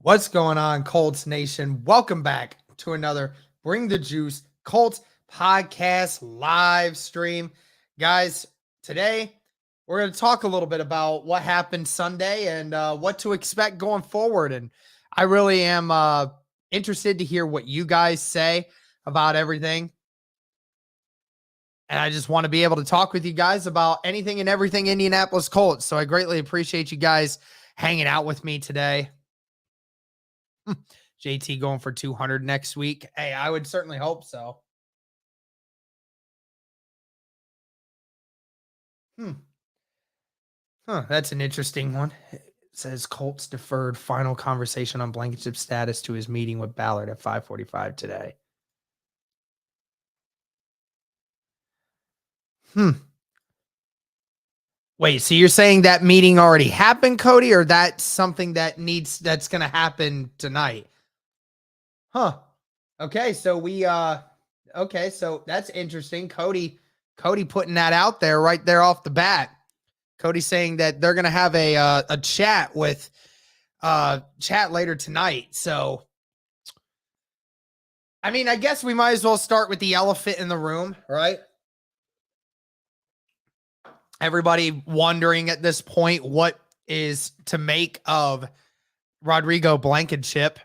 What's going on, Colts Nation? Welcome back to another Bring the Juice Colts podcast live stream. Guys, today we're going to talk a little bit about what happened Sunday and what to expect going forward. And I really am interested to hear what you guys say about everything. And I just want to be able to talk with you guys about anything and everything Indianapolis Colts. So I greatly appreciate you guys hanging out with me today. JT going for 200 next week. Hey, I would certainly hope so. That's an interesting one. It says Colts deferred final conversation on Blankenship status to his meeting with Ballard at 5:45 today. Wait, so you're saying that meeting already happened, Cody, or that's something that's going to happen tonight? Okay, so so that's interesting. Cody putting that out there right there off the bat. Cody saying that they're going to have a chat with chat later tonight. So I mean, I guess we might as well start with the elephant in the room, right? Everybody wondering at this point what is to make of Rodrigo Blankenship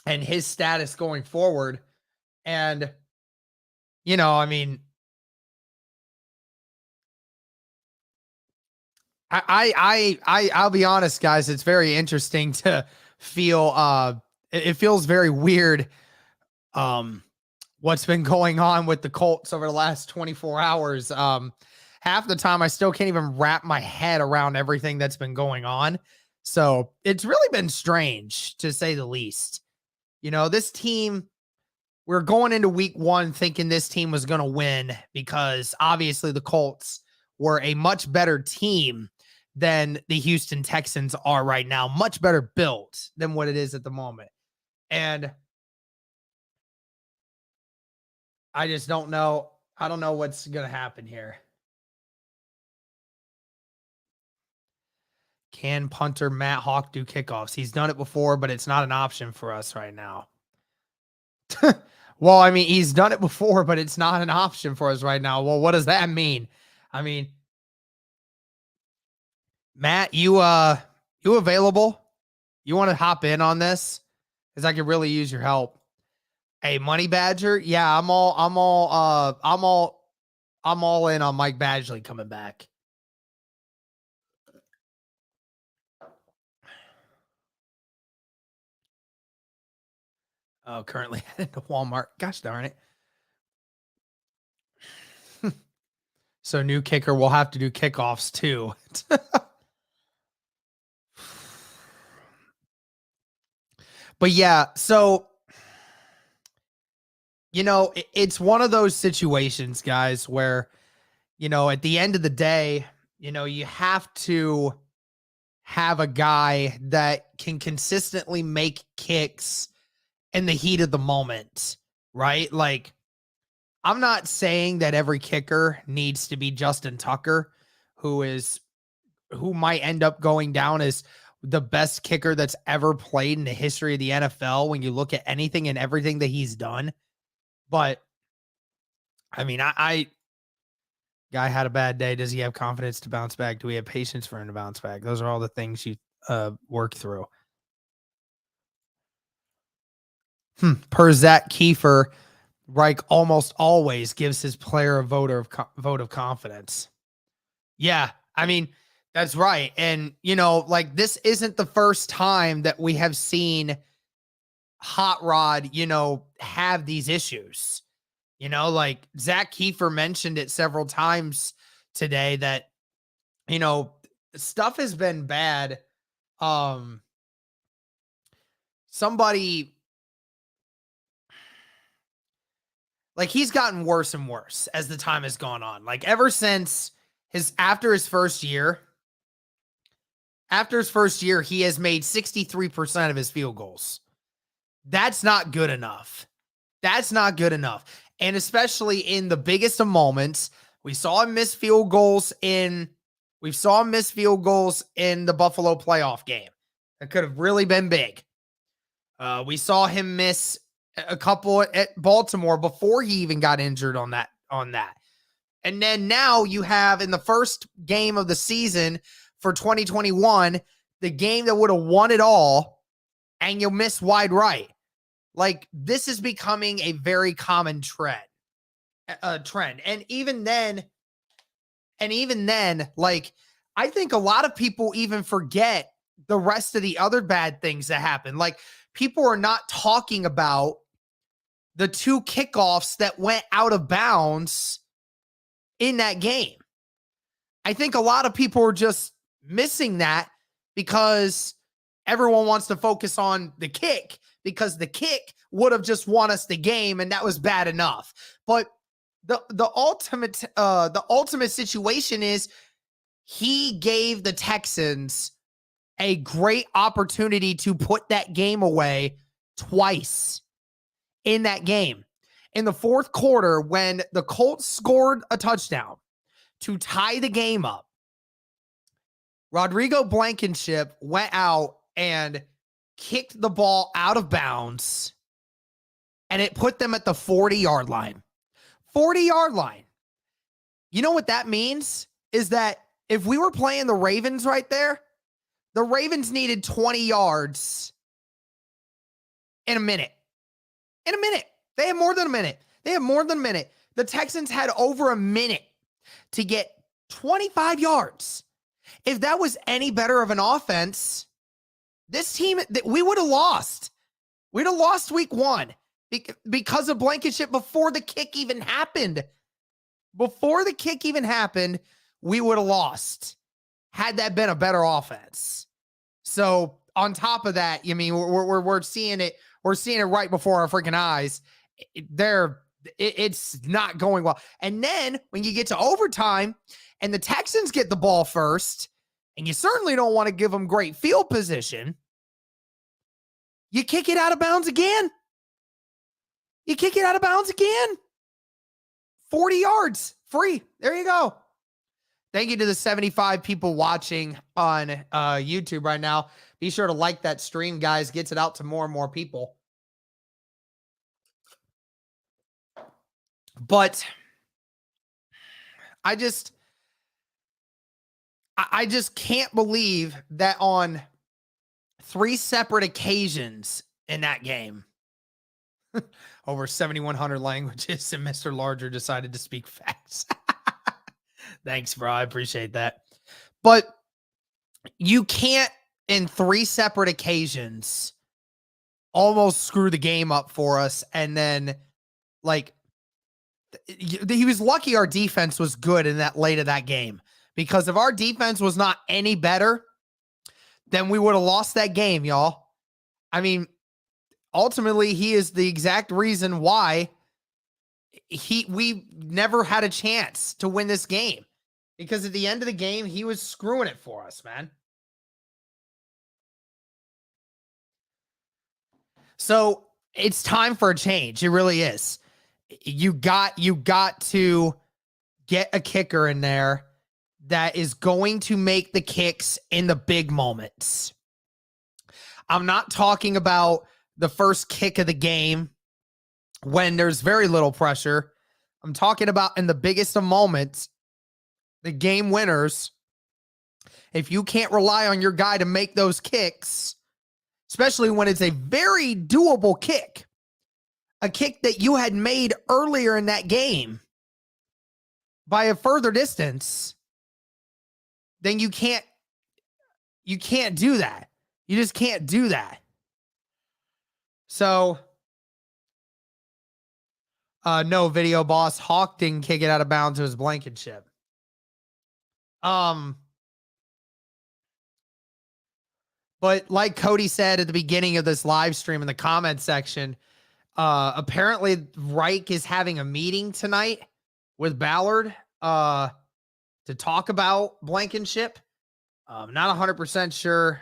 and his status going forward. And, I mean, I'll be honest, guys, it's very interesting to feel, it feels very weird. What's been going on with the Colts over the last 24 hours. Half the time I still can't even wrap my head around everything that's been going on. So it's really been strange, to say the least. This team, we're going into week one thinking this team was going to win because obviously the Colts were a much better team than the Houston Texans are right now. Much better built than what it is at the moment. And I just don't know. I don't know what's going to happen here. Can punter Matt Hawk do kickoffs? He's done it before, but it's not an option for us right now. Well, I mean, he's done it before, but it's not an option for us right now. Well, what does that mean? I mean, Matt, you available? You want to hop in on this? Because I could really use your help. Hey, Money Badger, yeah, I'm all in on Mike Badgley coming back. Oh, currently headed to Walmart. Gosh darn it. So new kicker will have to do kickoffs too. But yeah, so it's one of those situations, guys, where at the end of the day, you have to have a guy that can consistently make kicks in the heat of the moment, right? Like, I'm not saying that every kicker needs to be Justin Tucker, who might end up going down as the best kicker that's ever played in the history of the NFL when you look at anything and everything that he's done. But I mean, guy had a bad day. Does he have confidence to bounce back? Do we have patience for him to bounce back? Those are all the things you work through. Per Zach Kiefer, Reich almost always gives his player a vote of confidence. Yeah, I mean, that's right. And, like, this isn't the first time that we have seen Hot Rod, have these issues. Like Zach Kiefer mentioned it several times today that, stuff has been bad. Somebody, like, he's gotten worse and worse as the time has gone on. Like, ever since after his first year, he has made 63% of his field goals. That's not good enough. And especially in the biggest of moments, we saw him miss field goals in the Buffalo playoff game. That could have really been big. We saw him miss a couple at Baltimore before he even got injured on that. And then now you have in the first game of the season for 2021, the game that would have won it all, and you'll miss wide right. Like, this is becoming a very common trend. And even then, like, I think a lot of people even forget the rest of the other bad things that happen. Like, people are not talking about the 2 kickoffs that went out of bounds in that game. I think a lot of people are just missing that because everyone wants to focus on the kick, because the kick would have just won us the game, and that was bad enough. But the ultimate situation is he gave the Texans a great opportunity to put that game away twice in that game. In the fourth quarter, when the Colts scored a touchdown to tie the game up, Rodrigo Blankenship went out and kicked the ball out of bounds, and it put them at the 40-yard line. 40-yard line. You know what that means? Is that if we were playing the Ravens right there, the Ravens needed 20 yards in a minute. In a minute. They had more than a minute. The Texans had over a minute to get 25 yards. If that was any better of an offense, this team, we would have lost. We'd have lost week 1 because of Blankenship before the kick even happened. Before the kick even happened, we would have lost had that been a better offense. So on top of that, I mean, we're seeing it. We're seeing it right before our freaking eyes. It's not going well. And then when you get to overtime and the Texans get the ball first, and you certainly don't want to give them great field position, you kick it out of bounds again. 40 yards free. There you go. Thank you to the 75 people watching on YouTube right now. Be sure to like that stream, guys. Gets it out to more and more people. But I just can't believe that on 3 separate occasions in that game, over 7,100 languages, and Mr. Larger decided to speak facts. Thanks, bro. I appreciate that. But you can't, in 3 separate occasions, almost screw the game up for us. And then, like, he was lucky our defense was good in that late of that game, because if our defense was not any better, then we would have lost that game, y'all. I mean, ultimately, he is the exact reason why we never had a chance to win this game, because at the end of the game, he was screwing it for us, man. So it's time for a change. It really is. You got to get a kicker in there that is going to make the kicks in the big moments. I'm not talking about the first kick of the game when there's very little pressure. I'm talking about in the biggest of moments, the game winners. If you can't rely on your guy to make those kicks, especially when it's a very doable kick, a kick that you had made earlier in that game by a further distance, then you can't do that. You just can't do that. So, no, video boss. Hawk didn't kick it out of bounds. It was Blankenship. But like Cody said at the beginning of this live stream in the comment section, apparently Reich is having a meeting tonight with Ballard to talk about Blankenship. Not 100% sure.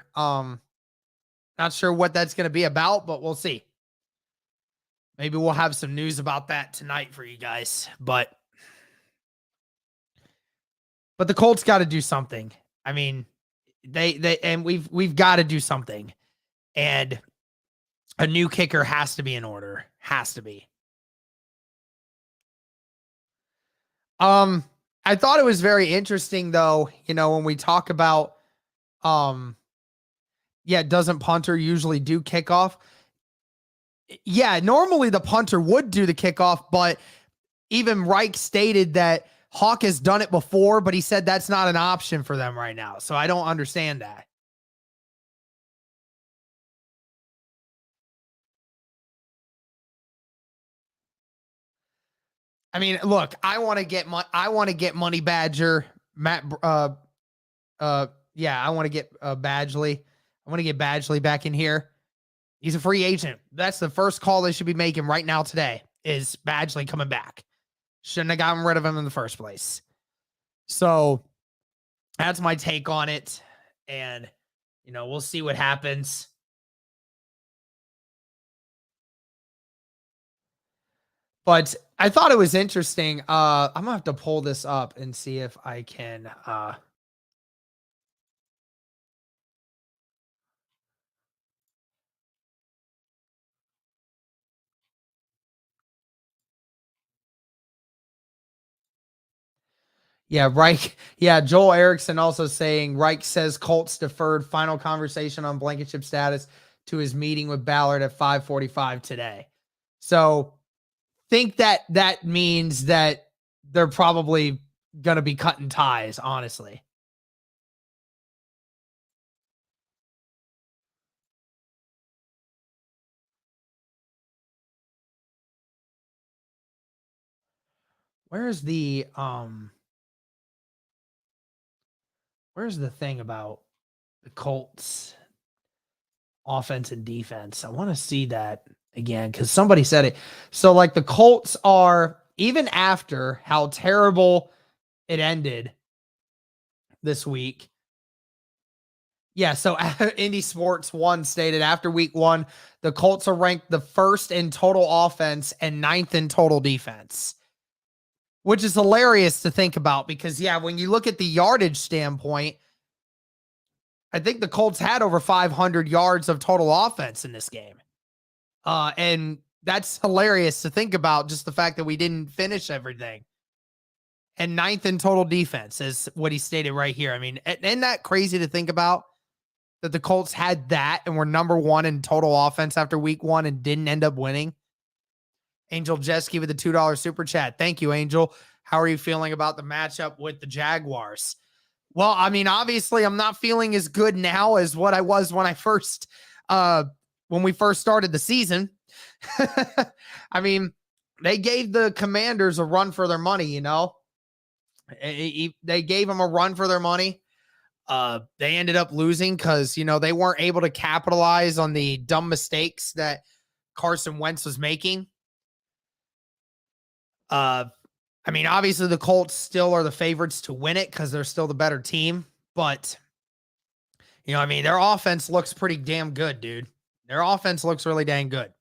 Not sure what that's going to be about, but we'll see. Maybe we'll have some news about that tonight for you guys. But the Colts got to do something. I mean, they and we've got to do something. And A new kicker has to be in order. Has to be. I thought it was very interesting though, when we talk about yeah, doesn't punter usually do kickoff? Yeah, normally the punter would do the kickoff, but even Reich stated that Hawk has done it before, but he said that's not an option for them right now. So I don't understand that. I mean, look, I want to get Money Badger, Matt yeah, I want to get Badgley. I want to get Badgley back in here. He's a free agent. That's the first call they should be making right now today is Badgley coming back. Shouldn't have gotten rid of him in the first place. So that's my take on it. And, we'll see what happens. But I thought it was interesting. I'm going to have to pull this up and see if I can. Yeah, Reich. Yeah, Joel Erickson also saying Reich says Colts deferred final conversation on Blankenship status to his meeting with Ballard at 5:45 today. So think that means that they're probably going to be cutting ties, honestly. Where's the where's the thing about the Colts offense and defense? I want to see that again cuz somebody said it. So like the Colts are even after how terrible it ended this week. Yeah, so Indy Sports 1 stated after week 1, the Colts are ranked the first in total offense and ninth in total defense. Which is hilarious to think about because, yeah, when you look at the yardage standpoint, I think the Colts had over 500 yards of total offense in this game. And that's hilarious to think about, just the fact that we didn't finish everything. And ninth in total defense is what he stated right here. I mean, isn't that crazy to think about? That the Colts had that and were number 1 in total offense after week 1 and didn't end up winning. Angel Jeski with the $2 super chat. Thank you, Angel. How are you feeling about the matchup with the Jaguars? Well, I mean, obviously, I'm not feeling as good now as what I was when when we first started the season. I mean, they gave the Commanders a run for their money, They gave them a run for their money. They ended up losing because, they weren't able to capitalize on the dumb mistakes that Carson Wentz was making. I mean, obviously the Colts still are the favorites to win it because they're still the better team. But, their offense looks pretty damn good, dude. Their offense looks really dang good.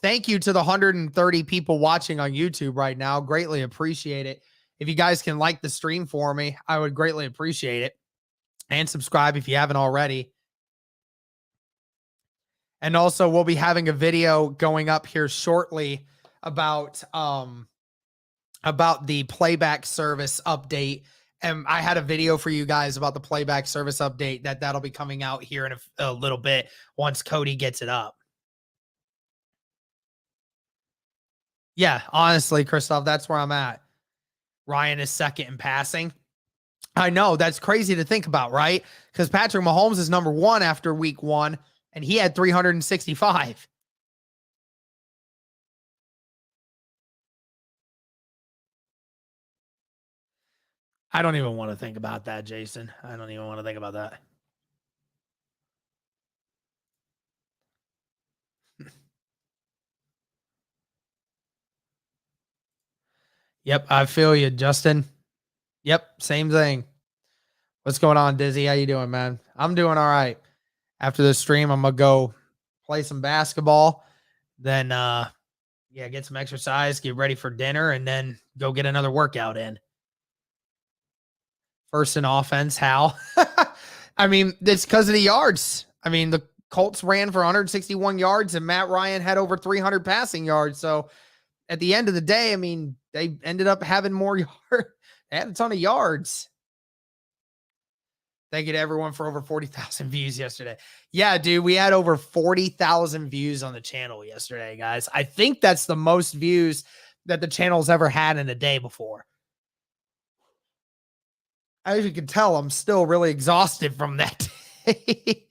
Thank you to the 130 people watching on YouTube right now. Greatly appreciate it. If you guys can like the stream for me, I would greatly appreciate it. And subscribe if you haven't already. And also, we'll be having a video going up here shortly about the playback service update. And I had a video for you guys about the playback service update that'll be coming out here in a little bit once Cody gets it up. Yeah, honestly, Christoph, that's where I'm at. Ryan is second in passing. I know, that's crazy to think about, right? Because Patrick Mahomes is number 1 after week 1, and he had 365. I don't even want to think about that, Jason. I don't even want to think about that. Yep, I feel you, Justin. Yep, same thing. What's going on, Dizzy? How you doing, man? I'm doing all right. After this stream, I'm gonna go play some basketball, then get some exercise, get ready for dinner, and then go get another workout in. First in offense, how? I mean, it's because of the yards. I mean, the Colts ran for 161 yards and Matt Ryan had over 300 passing yards. So at the end of the day, I mean, they ended up having more yards. They had a ton of yards. Thank you to everyone for over 40,000 views yesterday. Yeah, dude, we had over 40,000 views on the channel yesterday, guys. I think that's the most views that the channel's ever had in a day before. As you can tell, I'm still really exhausted from that day.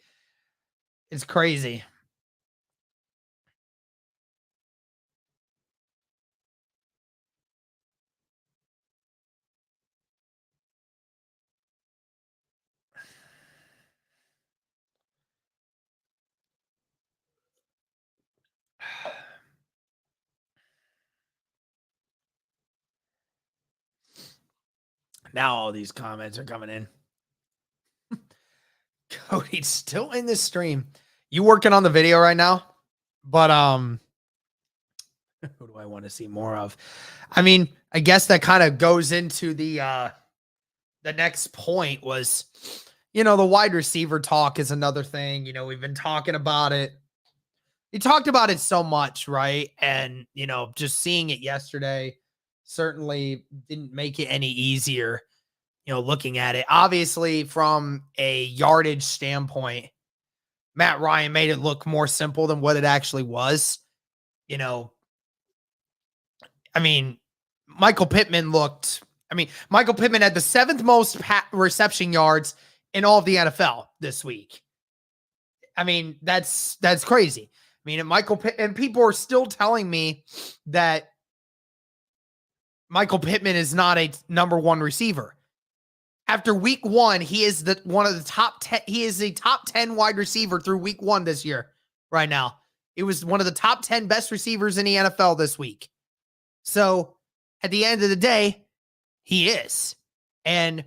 It's crazy. Now all these comments are coming in. Cody's still in this stream. You working on the video right now? But who do I want to see more of? I mean, I guess that kind of goes into the next point was, the wide receiver talk is another thing. We've been talking about it. We talked about it so much, right? And, just seeing it yesterday certainly didn't make it any easier, looking at it. Obviously, from a yardage standpoint, Matt Ryan made it look more simple than what it actually was. I mean, Michael Pittman had the seventh most reception yards in all of the NFL this week. I mean, that's crazy. I mean, and people are still telling me that Michael Pittman is not a number one receiver. After week one, he is one of the top 10. He is a top 10 wide receiver through week one this year. Right now, it was one of the top 10 best receivers in the NFL this week. So at the end of the day, he is. And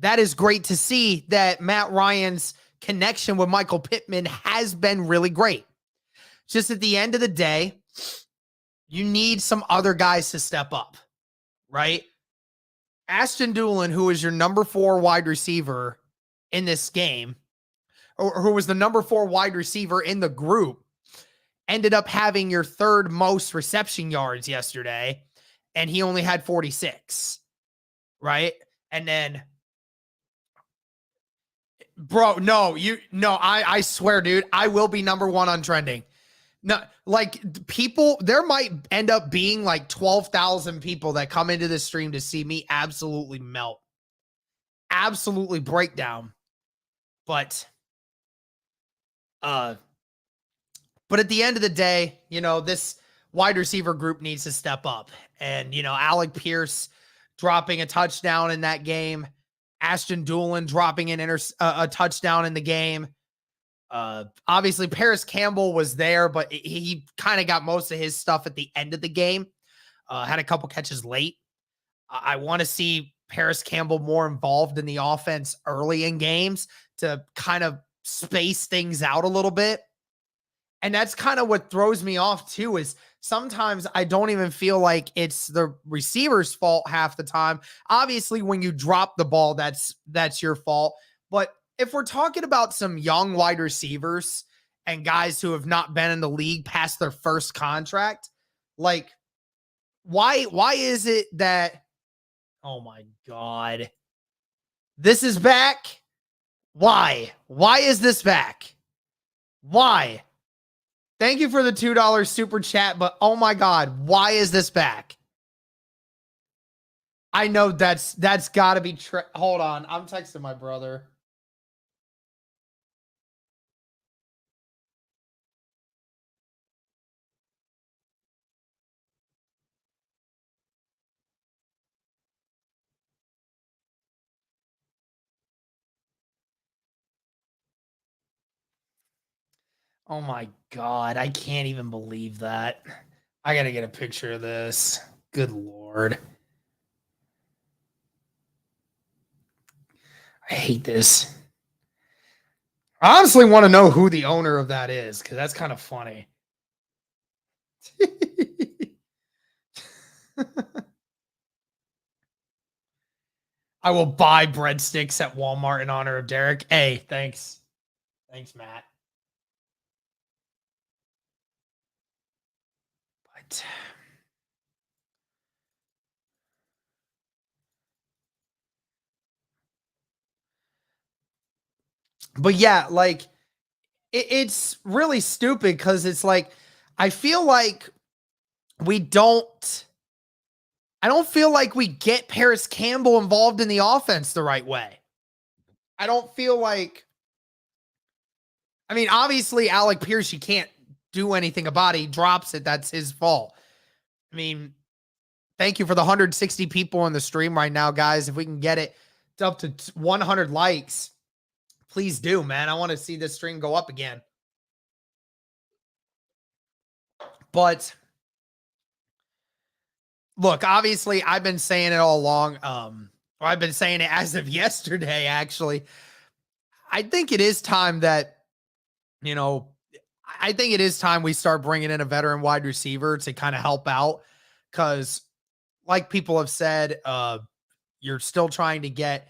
that is great to see that Matt Ryan's connection with Michael Pittman has been really great. Just at the end of the day, you need some other guys to step up, right? Ashton Dulin, who is your number 4 wide receiver in this game, or who was the number 4 wide receiver in the group, ended up having your third most reception yards yesterday, and he only had 46, right? And then, bro, I swear, dude, I will be number 1 on trending. No, like there might end up being like 12,000 people that come into this stream to see me absolutely melt, absolutely break down. But at the end of the day, this wide receiver group needs to step up. And, Alec Pierce dropping a touchdown in that game, Ashton Dulin dropping a touchdown in the game. Obviously Paris Campbell was there, but he kind of got most of his stuff at the end of the game. Had a couple catches late. I want to see Paris Campbell more involved in the offense early in games to kind of space things out a little bit. And that's kind of what throws me off too, is sometimes I don't even feel like it's the receiver's fault half the time. Obviously, when you drop the ball, that's your fault. But if we're talking about some young wide receivers and guys who have not been in the league past their first contract, like why is it that, oh my God, this is back? Why is this back? Why? Thank you for the $2 super chat, but oh my God, why is this back? I know that's got to be hold on, I'm texting my brother. Oh my God, I can't even believe that. I got to get a picture of this. Good Lord. I hate this. I honestly want to know who the owner of that is, because that's kind of funny. I will buy breadsticks at Walmart in honor of Derek. Hey, thanks. Thanks, Matt. But yeah, like it's really stupid because it's like I feel like we don't. I don't feel like we get Paris Campbell involved in the offense the right way. I don't feel like. I mean, obviously, Alec Pierce, you can't do anything about it. He drops it. That's his fault. I mean, thank you for the 160 people on the stream right now, guys. If we can get it up to 100 likes, please do, man. I want to see this stream go up again. But look, obviously, I've been saying it all along. Or I've been saying it as of yesterday, actually. I think it is time that, you know, I think it is time we start bringing in a veteran wide receiver to kind of help out. Because, like people have said, you're still trying to get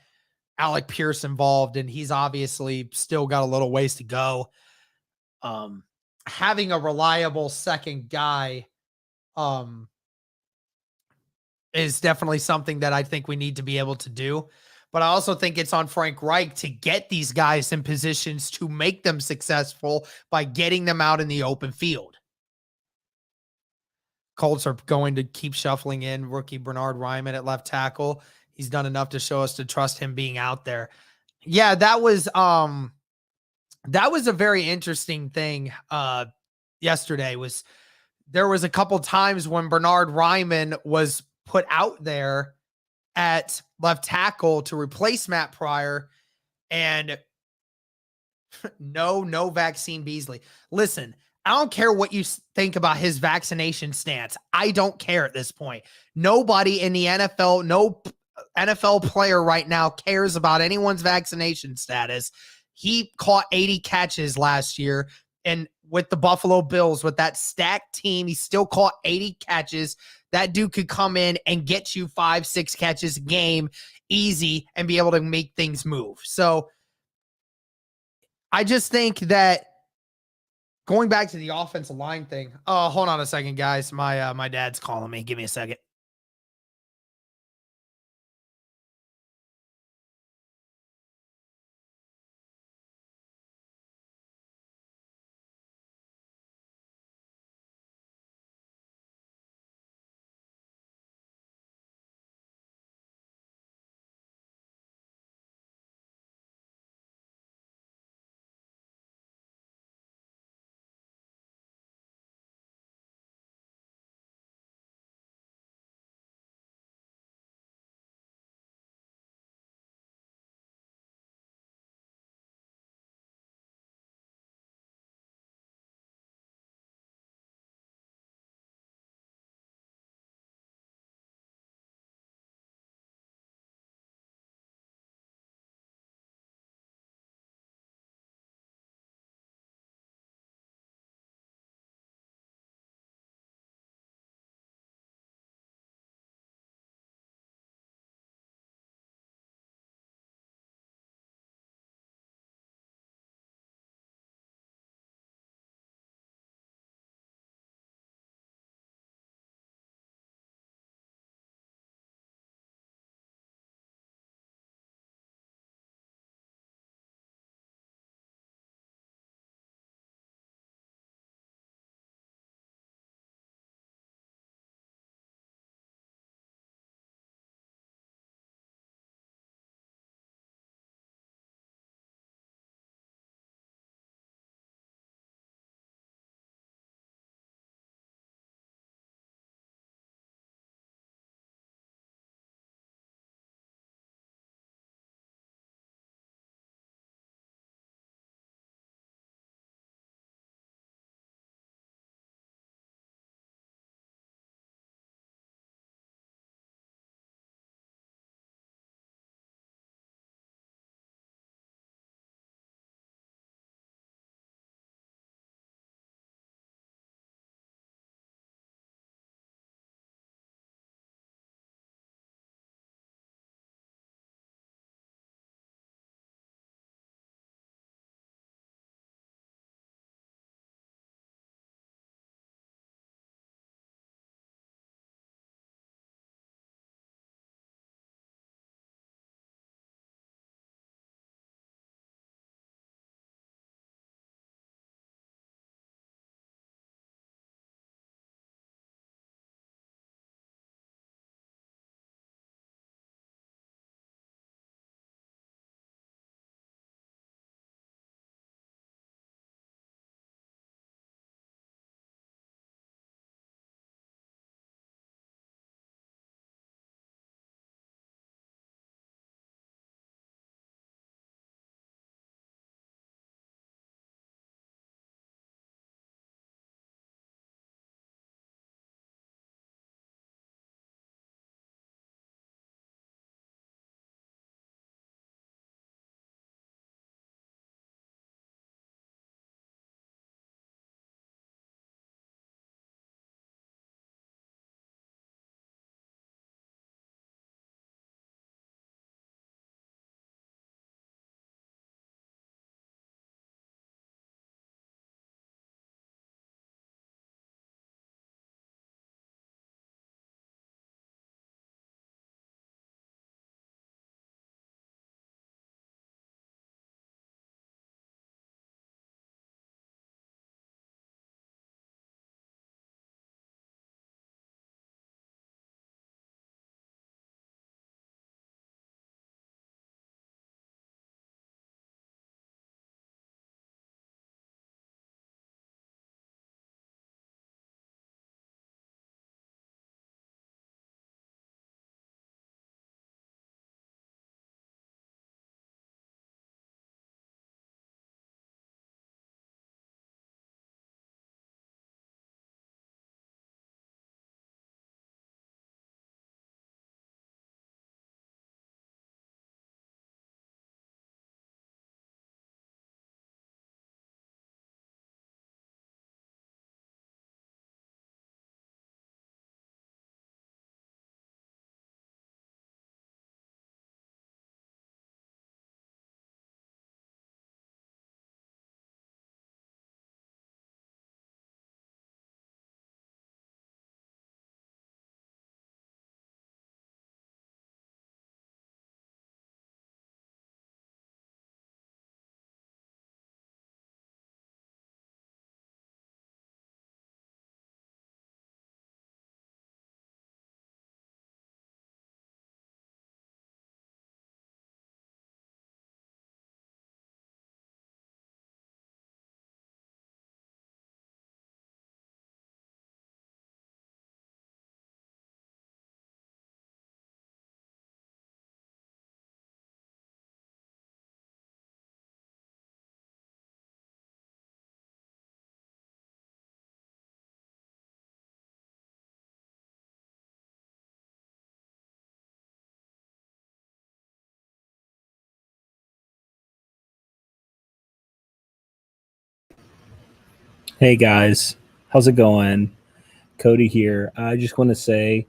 Alec Pierce involved, and he's obviously still got a little ways to go. Um, Having a reliable second guy is definitely something that I think we need to be able to do. But I also think it's on Frank Reich to get these guys in positions to make them successful by getting them out in the open field. Colts are going to keep shuffling in rookie Bernard Ryman at left tackle. He's done enough to show us to trust him being out there. Yeah, that was a very interesting thing yesterday. Was there was a couple times when Bernard Ryman was put out there at left tackle to replace Matt Pryor, and no vaccine Beasley. Listen, I don't care what you think about his vaccination stance. I don't care at this point. Nobody in the NFL, no NFL player right now cares about anyone's vaccination status. He caught 80 catches last year, and with the Buffalo Bills, with that stacked team, he still caught 80 catches. That dude could come in and get you 5-6 catches a game easy and be able to make things move. So I just think that going back to the offensive line thing. Oh, hold on a second, guys. My dad's calling me. Give me a second. Hey guys, how's it going? Cody here. I just want to say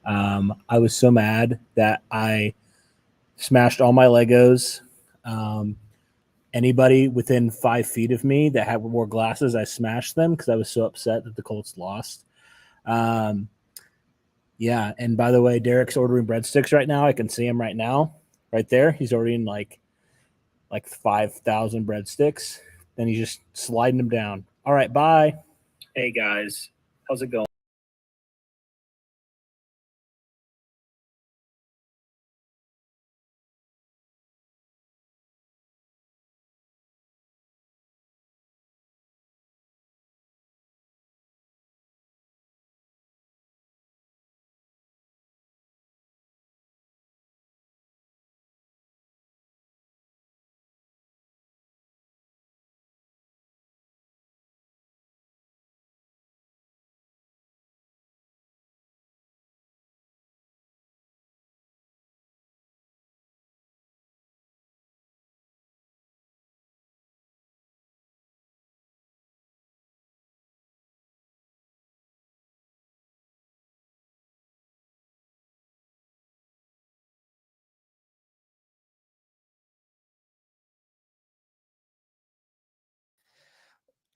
I was so mad that I smashed all my Legos. Um, Anybody within 5 feet of me that had wore glasses, I smashed them because I was so upset that the Colts lost. Um, yeah, and by the way, Derek's ordering breadsticks right now. I can see him right now, right there. He's ordering like 5,000 breadsticks. Then he's just sliding them down. All right, bye. Hey guys, how's it going?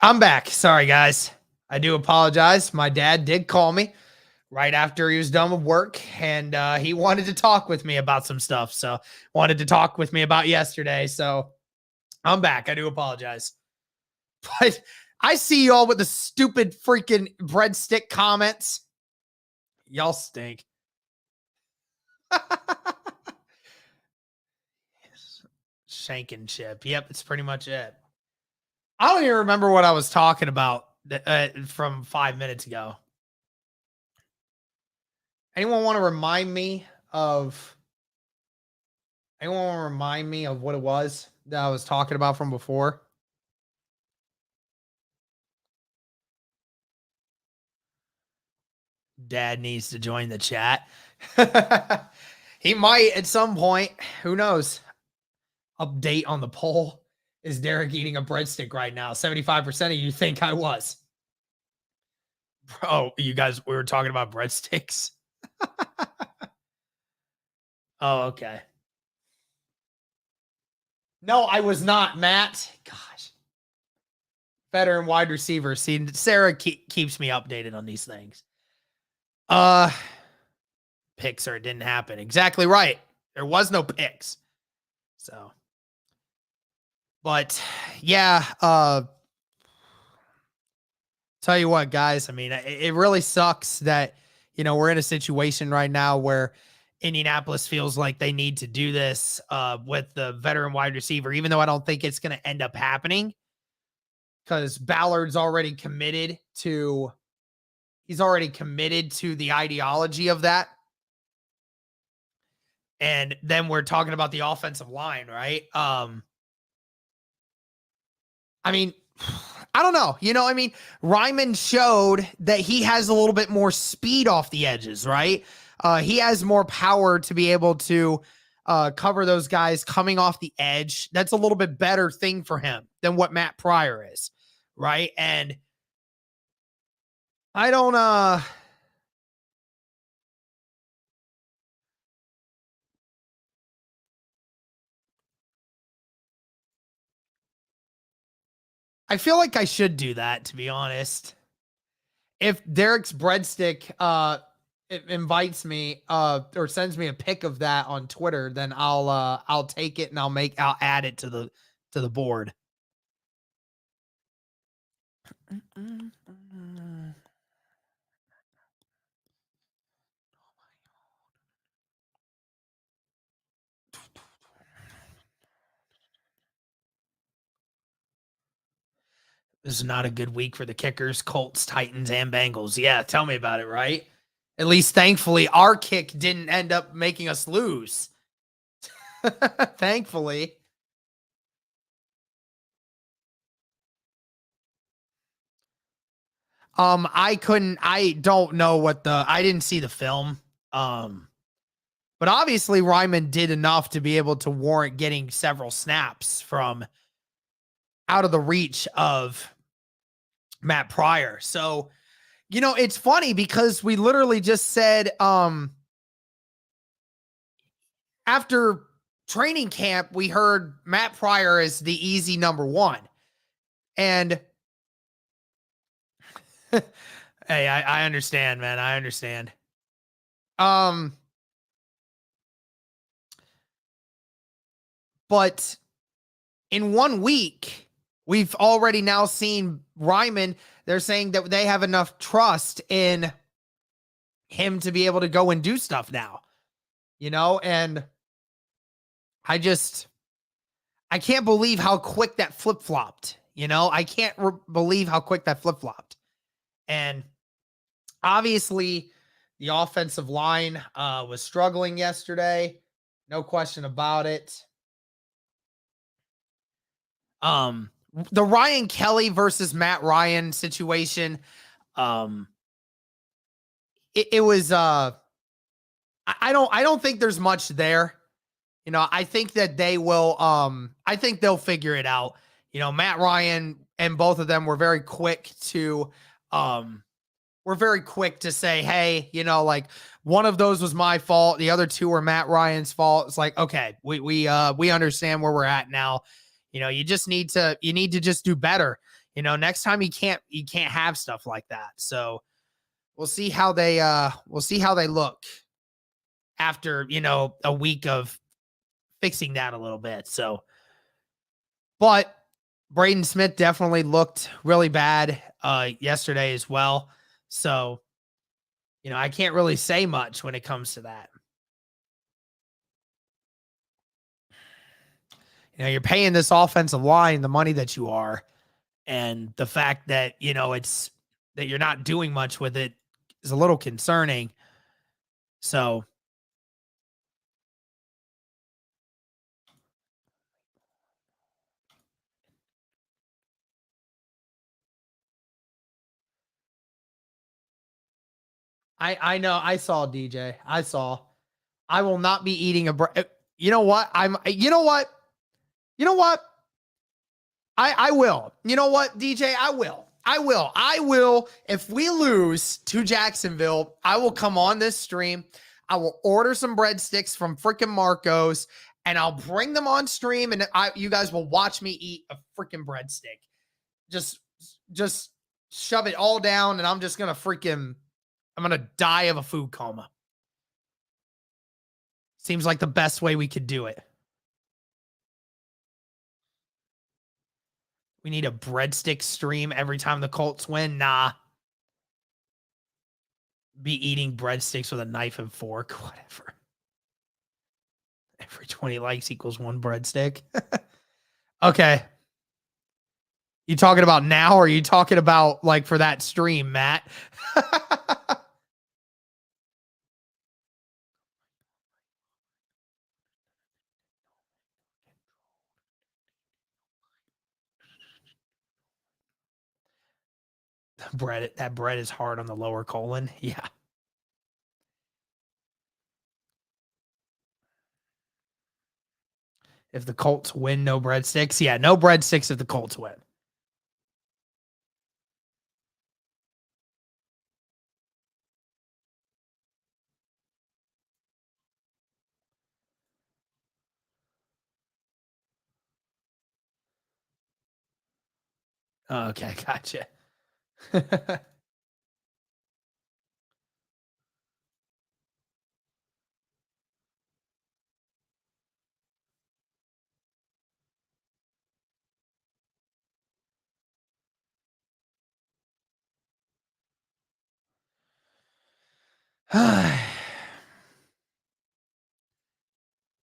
I'm back. Sorry, guys. I do apologize. My dad did call me right after he was done with work, and he wanted to talk with me about some stuff. So, wanted to talk with me about yesterday. So, I'm back. I do apologize. But I see y'all with the stupid freaking breadstick comments. Y'all stink. Shank chip. Yep, it's pretty much it. I don't even remember what I was talking about from 5 minutes ago. Anyone want to remind me of? Anyone want to remind me of what it was that I was talking about from before? Dad needs to join the chat. He might at some point. Who knows? Update on the poll. Is Derek eating a breadstick right now? 75% of you think I was. Bro, you guys, we were talking about breadsticks. Oh, okay. No, I was not, Matt. Gosh. Veteran wide receiver. See, Sarah keeps me updated on these things. Picks or it didn't happen. Exactly right. There was no picks. So, but yeah, tell you what, guys, I mean, it really sucks that, we're in a situation right now where Indianapolis feels like they need to do this with the veteran wide receiver, even though I don't think it's going to end up happening because Ballard's already committed to, the ideology of that. And then we're talking about the offensive line, right? I mean, I don't know. Ryman showed that he has a little bit more speed off the edges, right? He has more power to be able to cover those guys coming off the edge. That's a little bit better thing for him than what Matt Pryor is, right? And I don't I feel like I should do that, to be honest. If Derek's breadstick invites me or sends me a pic of that on Twitter, then I'll take it and I'll add it to the board. This is not a good week for the kickers, Colts, Titans, and Bengals. Yeah, tell me about it, right? At least thankfully our kick didn't end up making us lose. Thankfully. I don't know I didn't see the film. But obviously Ryman did enough to be able to warrant getting several snaps from out of the reach of Matt Pryor. So, it's funny because we literally just said after training camp, we heard Matt Pryor is the easy number one. And hey, I understand, man. I understand. But in 1 week, we've already now seen Ryman. They're saying that they have enough trust in him to be able to go and do stuff now, and I can't believe how quick that flip flopped. I can't believe how quick that flip flopped. And obviously, the offensive line was struggling yesterday. No question about it. The Ryan Kelly versus Matt Ryan situation, it was I don't think there's much there. I think that they will I think they'll figure it out. Matt Ryan and both of them were very quick to say, hey, like one of those was my fault. The other two were Matt Ryan's fault. It's like, okay, we understand where we're at now. You need to just do better. Next time you can't have stuff like that. So we'll see how they look after, a week of fixing that a little bit. So, but Braden Smith definitely looked really bad yesterday as well. So, I can't really say much when it comes to that. You're paying this offensive line the money that you are, and the fact that, it's that you're not doing much with it is a little concerning. So, I know. I saw DJ. I will not be eating you know what? You know what? I will. You know what, DJ? I will. If we lose to Jacksonville, I will come on this stream. I will order some breadsticks from freaking Marco's and I'll bring them on stream and you guys will watch me eat a freaking breadstick. Just shove it all down and I'm going to die of a food coma. Seems like the best way we could do it. We need a breadstick stream every time the Colts win. Nah. Be eating breadsticks with a knife and fork. Whatever. Every 20 likes equals one breadstick. Okay. You talking about now or are you talking about like for that stream, Matt? That bread is hard on the lower colon. Yeah. If the Colts win, no breadsticks. Yeah, no breadsticks if the Colts win. Okay, gotcha.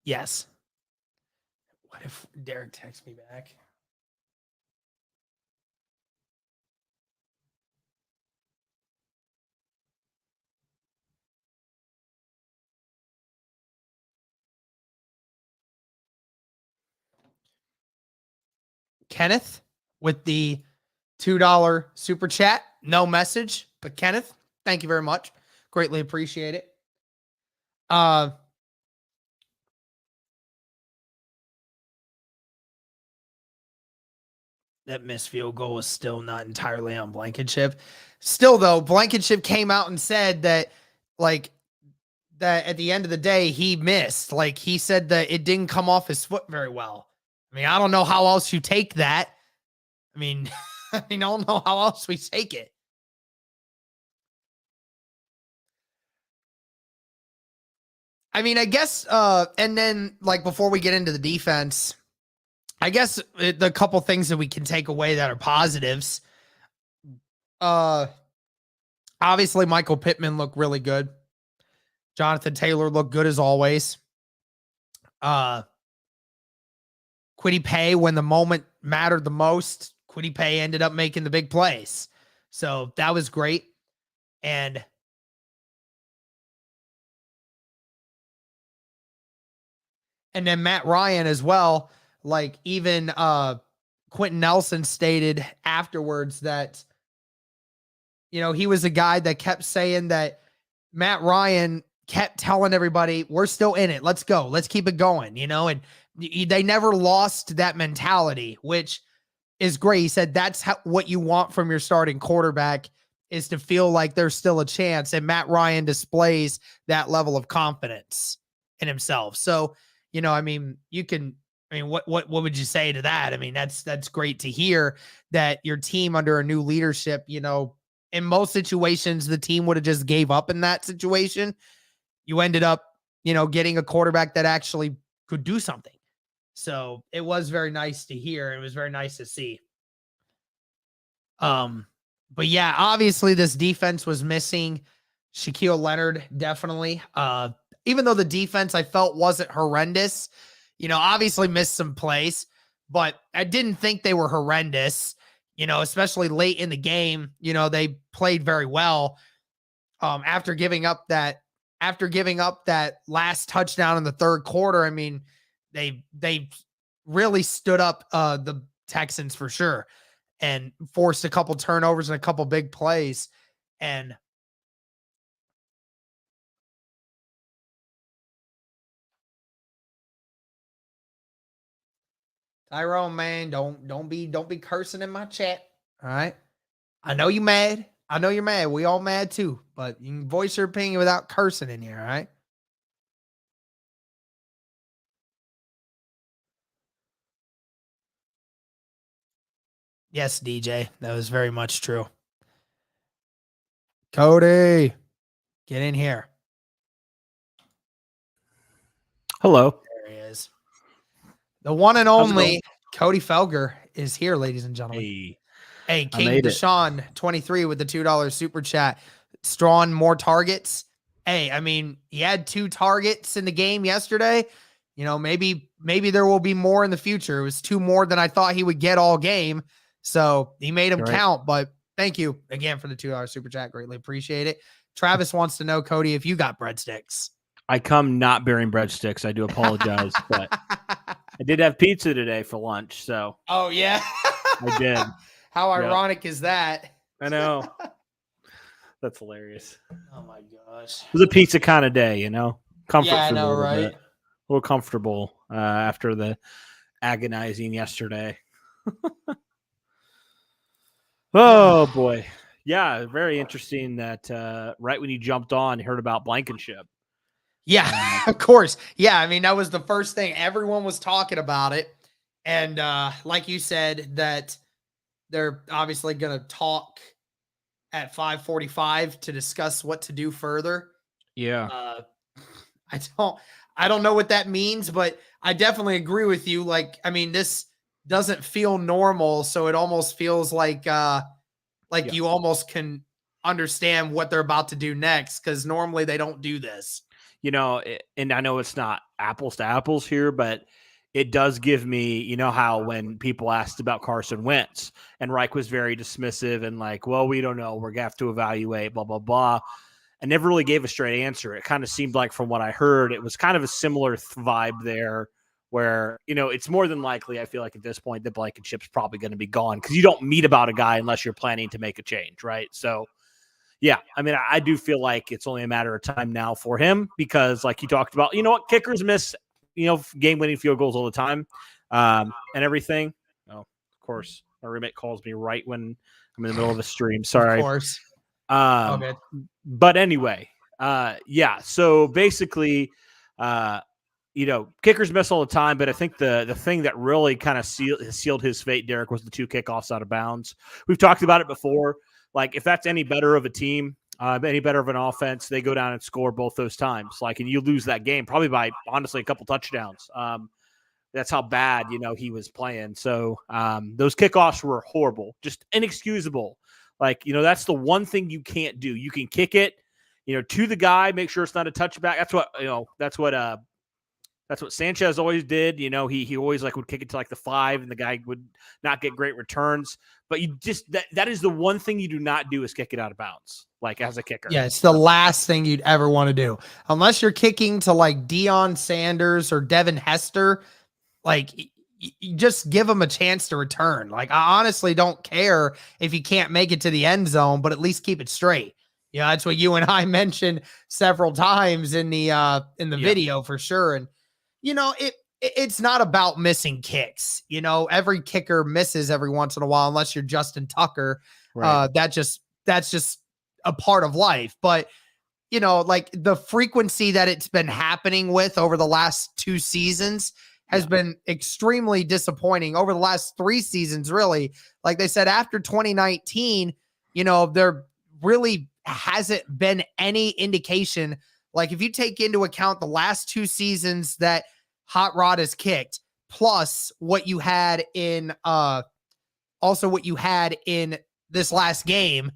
Yes. What if Derek texts me back? Kenneth with the $2 super chat. No message, but Kenneth, thank you very much. Greatly appreciate it. that missed field goal was still not entirely on Blankenship. Still, though, Blankenship came out and said that, like, that at the end of the day, he missed. Like, he said that it didn't come off his foot very well. I mean, I don't know how else you take that. I mean, I don't know how else we take it. I mean, I guess, and then, like, before we get into the defense, I guess the couple things that we can take away that are positives. Obviously, Michael Pittman looked really good. Jonathan Taylor looked good as always. Kwity Paye, when the moment mattered the most, Kwity Paye ended up making the big plays. So that was great. And then Matt Ryan as well. Like, even Quentin Nelson stated afterwards that, you know, he was a guy that kept saying that Matt Ryan kept telling everybody, we're still in it. Let's go. Let's keep it going, you know, and they never lost that mentality, which is great. He said that's what you want from your starting quarterback, is to feel like there's still a chance. And Matt Ryan displays that level of confidence in himself. So, you know, I mean, what would you say to that? I mean, that's great to hear that your team under a new leadership, you know, in most situations, the team would have just gave up in that situation. You ended up, you know, getting a quarterback that actually could do something. So it was very nice to hear. It was very nice to see. But yeah, obviously this defense was missing Shaquille Leonard, definitely. Even though the defense I felt wasn't horrendous, you know, obviously missed some plays, but I didn't think they were horrendous, you know, especially late in the game. You know, they played very well. After giving up that last touchdown in the third quarter, I mean, they really stood up the Texans for sure, and forced a couple turnovers and a couple big plays. And Tyrone, man, don't be cursing in my chat. All right. I know you mad. I know you're mad. We all mad too, but you can voice your opinion without cursing in here. All right. Yes, DJ. That was very much true. Cody, get in here. Hello. There he is. The one and only Cody Felger is here, ladies and gentlemen. Hey, King Deshaun 23 with the $2 super chat. Strawn more targets. Hey, I mean, he had 2 targets in the game yesterday. You know, maybe there will be more in the future. It was 2 more than I thought he would get all game. So he made them count. But thank you again for the $2 super chat. Greatly appreciate it. Travis wants to know, Cody, if you got breadsticks. I come not bearing breadsticks. I do apologize, but I did have pizza today for lunch. So, oh yeah, I did. How ironic is that? I know. That's hilarious. Oh my gosh, it was a pizza kind of day, you know. Comfort yeah, I food know, a little right? bit. A little comfortable after the agonizing yesterday. Oh boy, yeah, very interesting that right when you jumped on, heard about Blankenship. Yeah, of course. Yeah, I mean, that was the first thing. Everyone was talking about it. And like you said, that they're obviously going to talk at 5:45 to discuss what to do further. Yeah. I don't know what that means, but I definitely agree with you. Like, I mean, this doesn't feel normal, so it almost feels like you almost can understand what they're about to do next, because normally they don't do this. You know, and I know it's not apples to apples here, but it does give me, you know, how when people asked about Carson Wentz and Reich was very dismissive and like, well, we don't know, we're going to have to evaluate, blah, blah, blah. I never really gave a straight answer. It kind of seemed like, from what I heard, it was kind of a similar vibe there where, you know, it's more than likely, I feel like at this point, the Blankenship's probably going to be gone, because you don't meet about a guy unless you're planning to make a change, right? So, yeah, I mean, I do feel like it's only a matter of time now for him, because like you talked about, you know what, kickers miss, you know, game-winning field goals all the time and everything. Oh, of course, My roommate calls me right when I'm in the middle of a stream. Of Sorry. course. Okay. But anyway, yeah. So basically, kickers miss all the time, but I think the thing that really kind of sealed his fate, Derek, was the 2 kickoffs out of bounds. We've talked about it before. Like, if that's any better of a team, any better of an offense, they go down and score both those times. Like, and you lose that game probably by, honestly, a couple touchdowns. That's how bad, he was playing. So those kickoffs were horrible, just inexcusable. Like, that's the one thing you can't do. You can kick it, to the guy, make sure it's not a touchback. That's what Sanchez always did. He always would kick it to the 5 and the guy would not get great returns. But you just, that is the one thing you do not do is kick it out of bounds, as a kicker. Yeah, it's the last thing you'd ever want to do. Unless you're kicking to Deion Sanders or Devin Hester, you just give them a chance to return. I honestly don't care if you can't make it to the end zone, but at least keep it straight. Yeah, that's what you and I mentioned several times in the video for sure. And it's not about missing kicks. Every kicker misses every once in a while, unless you're Justin Tucker. Right. That's just a part of life. But the frequency that it's been happening with over the last 2 seasons has been extremely disappointing. Over the last 3 seasons, really. Like they said, after 2019, there really hasn't been any indication. Like, if you take into account the last 2 seasons that Hot Rod has kicked, plus what you had in this last game,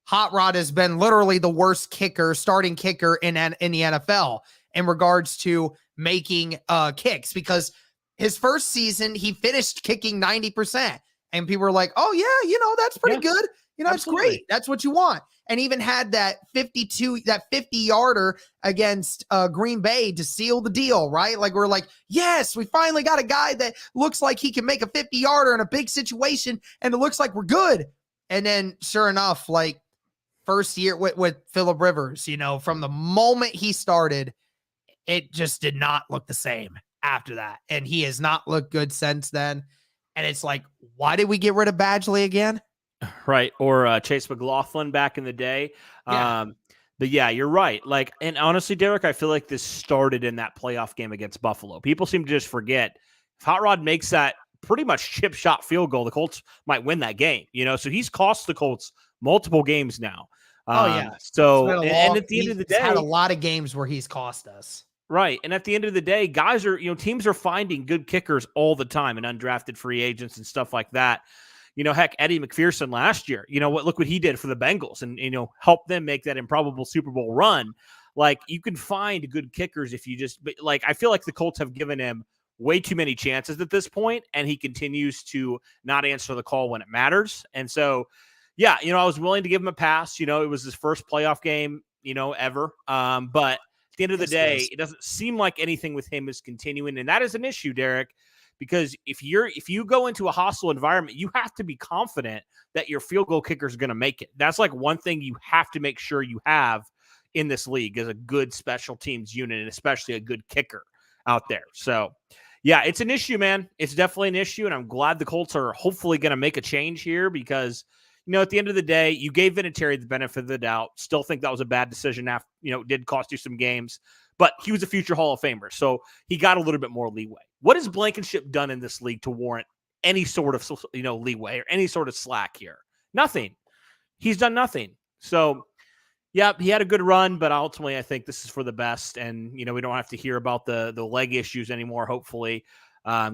Hot Rod has been literally the worst starting kicker in the NFL in regards to making kicks, because his first season he finished kicking 90%, and people were like, "Oh yeah, that's pretty good. It's great. That's what you want." And even had that 50-yarder against Green Bay to seal the deal, right? We're like, yes, we finally got a guy that looks like he can make a 50-yarder in a big situation, and it looks like we're good. And then, sure enough, first year with Phillip Rivers, from the moment he started, it just did not look the same after that. And he has not looked good since then. And it's why did we get rid of Badgley again? Right. Or Chase McLaughlin back in the day. Yeah. But yeah, you're right. And honestly, Derek, I feel like this started in that playoff game against Buffalo. People seem to just forget, if Hot Rod makes that pretty much chip shot field goal, the Colts might win that game, so he's cost the Colts multiple games now. So, and at the end of the day, had a lot of games where he's cost us. Right. And at the end of the day, guys are, teams are finding good kickers all the time, and undrafted free agents and stuff like that. Heck, Eddie McPherson last year, look what he did for the Bengals and, helped them make that improbable Super Bowl run. You can find good kickers if you just, I feel like the Colts have given him way too many chances at this point, and he continues to not answer the call when it matters. And so, yeah, I was willing to give him a pass. It was his first playoff game, ever. But at the end of the day, it doesn't seem like anything with him is continuing. And that is an issue, Derek, because if you go into a hostile environment, you have to be confident that your field goal kicker is going to make it. That's one thing you have to make sure you have in this league, is a good special teams unit, and especially a good kicker out there. So, yeah, it's an issue, man. It's definitely an issue, and I'm glad the Colts are hopefully going to make a change here, because at the end of the day, you gave Vinatieri the benefit of the doubt. Still think that was a bad decision. After it did cost you some games, but he was a future Hall of Famer, so he got a little bit more leeway. What has Blankenship done in this league to warrant any sort of leeway or any sort of slack here? Nothing. He's done nothing. So, yeah, he had a good run, but ultimately I think this is for the best, and we don't have to hear about the leg issues anymore. Hopefully.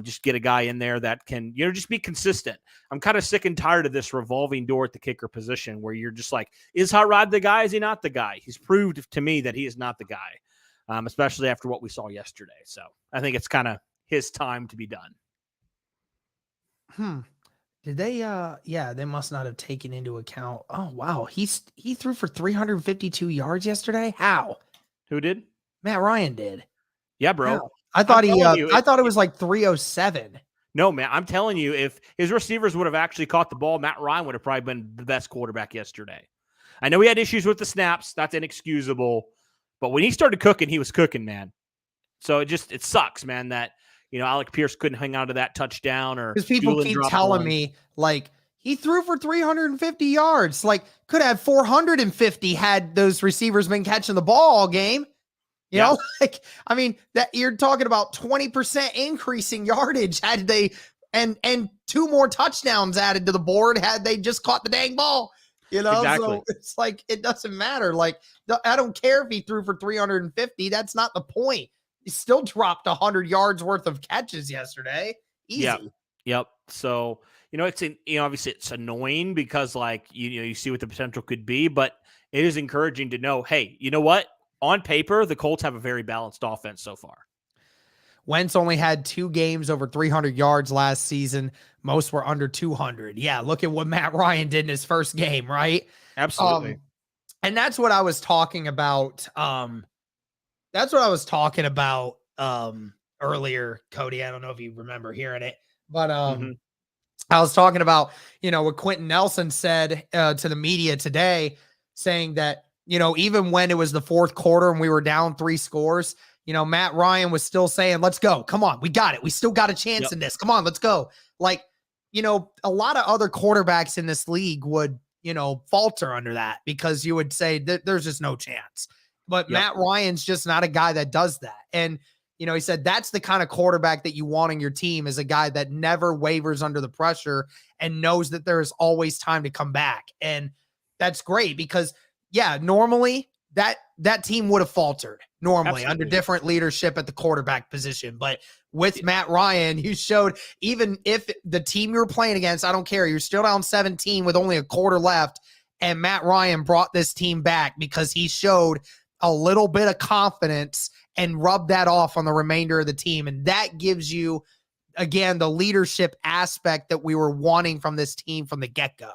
Just get a guy in there that can, just be consistent. I'm kind of sick and tired of this revolving door at the kicker position where you're just like, is Hot Rod the guy? Is he not the guy? He's proved to me that he is not the guy, especially after what we saw yesterday. So I think it's kind of his time to be done. Did they, they must not have taken into account. Oh, wow. He threw for 352 yards yesterday. How? Who did? Matt Ryan did. Yeah, bro. How? I thought I thought it was 307. No, man, I'm telling you, if his receivers would have actually caught the ball, Matt Ryan would have probably been the best quarterback yesterday. I know he had issues with the snaps. That's inexcusable. But when he started cooking, he was cooking, man. So it sucks, man, that Alec Pierce couldn't hang on to that touchdown, or Because people Doolin keep dropped telling one. me, like, he threw for 350 yards. Like, could have 450 had those receivers been catching the ball all game. You know, like, I mean, that you're talking about 20% increasing yardage had they, and 2 more touchdowns added to the board had they just caught the dang ball. Exactly. So it's like, it doesn't matter. Like, I don't care if he threw for 350. That's not the point. He still dropped 100 yards worth of catches yesterday. Easy. Yep. So, it's obviously it's annoying because like, you see what the potential could be, but it is encouraging to know, hey, you know what? On paper, the Colts have a very balanced offense so far. Wentz only had 2 games over 300 yards last season. Most were under 200. Yeah, look at what Matt Ryan did in his first game, right? Absolutely. And that's what I was talking about. Earlier, Cody. I don't know if you remember hearing it, but I was talking about, what Quentin Nelson said to the media today, saying that, even when it was the 4th quarter and we were down 3 scores, Matt Ryan was still saying, let's go. Come on. We got it. We still got a chance in this. Come on, let's go. Like, a lot of other quarterbacks in this league would, falter under that because you would say that there's just no chance. But Matt Ryan's just not a guy that does that. And, he said that's the kind of quarterback that you want on your team, is a guy that never wavers under the pressure and knows that there is always time to come back. And that's great because, normally that team would have faltered under different leadership at the quarterback position. But with Matt Ryan, you showed, even if the team you were playing against, I don't care, you're still down 17 with only a quarter left, and Matt Ryan brought this team back because he showed a little bit of confidence and rubbed that off on the remainder of the team. And that gives you, again, the leadership aspect that we were wanting from this team from the get-go.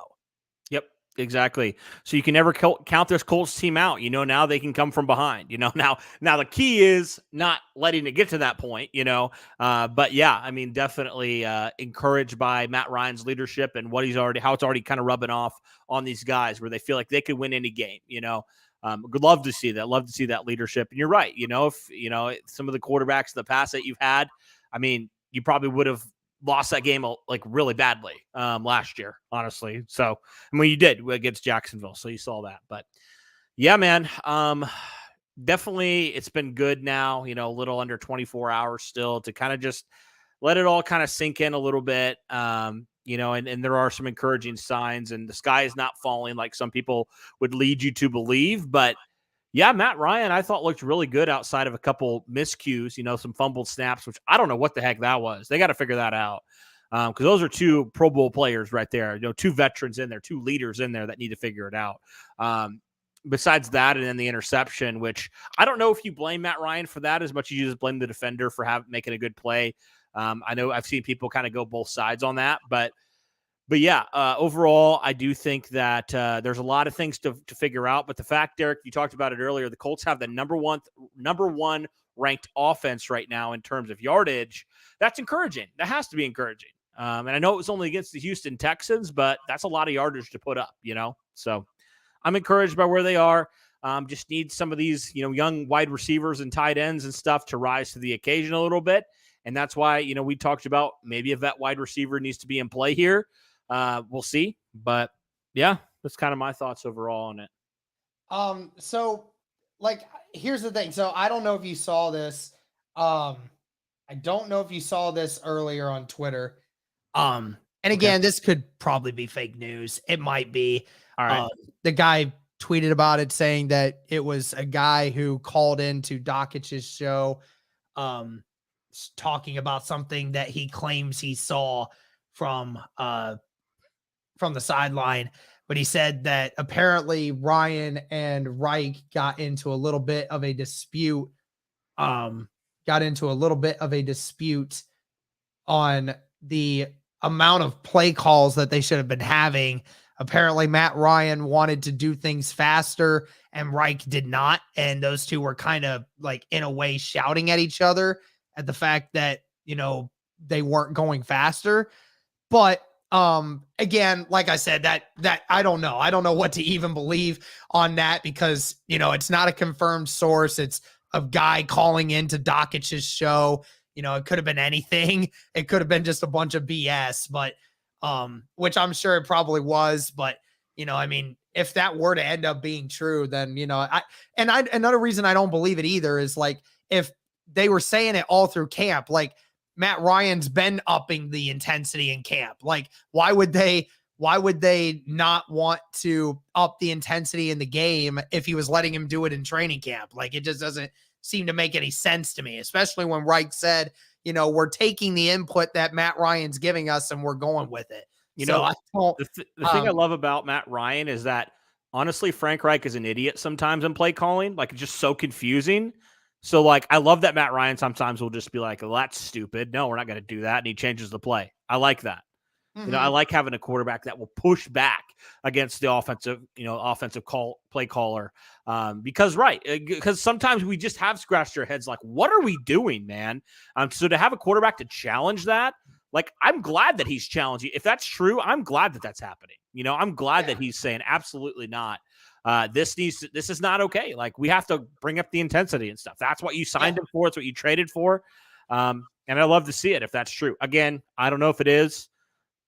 Yep, exactly. So you can never count this Colts team out. Now they can come from behind. Now the key is not letting it get to that point, But yeah, I mean, definitely encouraged by Matt Ryan's leadership and how it's already kind of rubbing off on these guys where they feel like they could win any game, Would love to see that. Love to see that leadership. And you're right. If some of the quarterbacks in the past that you've had, I mean, you probably would have lost that game like really badly last year, honestly. So, I mean, you did against Jacksonville, so you saw that. But yeah, man, definitely it's been good now. A little under 24 hours still to kind of just let it all kind of sink in a little bit. And there are some encouraging signs, and the sky is not falling like some people would lead you to believe. But yeah, Matt Ryan, I thought looked really good outside of a couple miscues, some fumbled snaps, which I don't know what the heck that was. They got to figure that out because those are 2 Pro Bowl players right there. 2 veterans in there, 2 leaders in there that need to figure it out. Besides that, and then the interception, which I don't know if you blame Matt Ryan for that as much as you just blame the defender for making a good play. I know I've seen people kind of go both sides on that, but yeah, overall, I do think that there's a lot of things to figure out. But the fact, Derek, you talked about it earlier, the Colts have the number one ranked offense right now in terms of yardage. That's encouraging. That has to be encouraging. And I know it was only against the Houston Texans, but that's a lot of yardage to put up, So I'm encouraged by where they are. Just need some of these, young wide receivers and tight ends and stuff to rise to the occasion a little bit. And that's why, we talked about maybe a vet wide receiver needs to be in play here. We'll see. But yeah, that's kind of my thoughts overall on it. So like, here's the thing. So I don't know if you saw this. I don't know if you saw this earlier on Twitter. And again, this could probably be fake news. It might be. All right. The guy tweeted about it saying that it was a guy who called into Dockich's show, talking about something that he claims he saw from the sideline. But he said that apparently Ryan and Reich got into a little bit of a dispute. On the amount of play calls that they should have been having. Apparently Matt Ryan wanted to do things faster and Reich did not. And those two were kind of like in a way shouting at each other at the fact that, they weren't going faster. But again, like I said, that I don't know. I don't know what to even believe on that because, it's not a confirmed source. It's a guy calling into Dockich's show. it could have been anything. It could have been just a bunch of BS, but which I'm sure it probably was. But if that were to end up being true, then another reason I don't believe it either is like if they were saying it all through camp, like Matt Ryan's been upping the intensity in camp. Like why would they not want to up the intensity in the game if he was letting him do it in training camp? Like it just doesn't seem to make any sense to me, especially when Reich said, we're taking the input that Matt Ryan's giving us and we're going with it. I don't, the thing I love about Matt Ryan is that honestly, Frank Reich is an idiot sometimes in play calling. Like it's just so confusing. So like, I love that Matt Ryan sometimes will just be like, well, that's stupid. No, we're not going to do that. And he changes the play. I like that. Mm-hmm. I like having a quarterback that will push back against the offensive play caller. Because sometimes we just have scratched our heads like, what are we doing, man? So to have a quarterback to challenge that, like, I'm glad that he's challenging. If that's true, I'm glad that that's happening. I'm glad that he's saying absolutely not. This is not okay. Like we have to bring up the intensity and stuff. That's what you signed him for. It's what you traded for. And I love to see it if that's true. Again, I don't know if it is,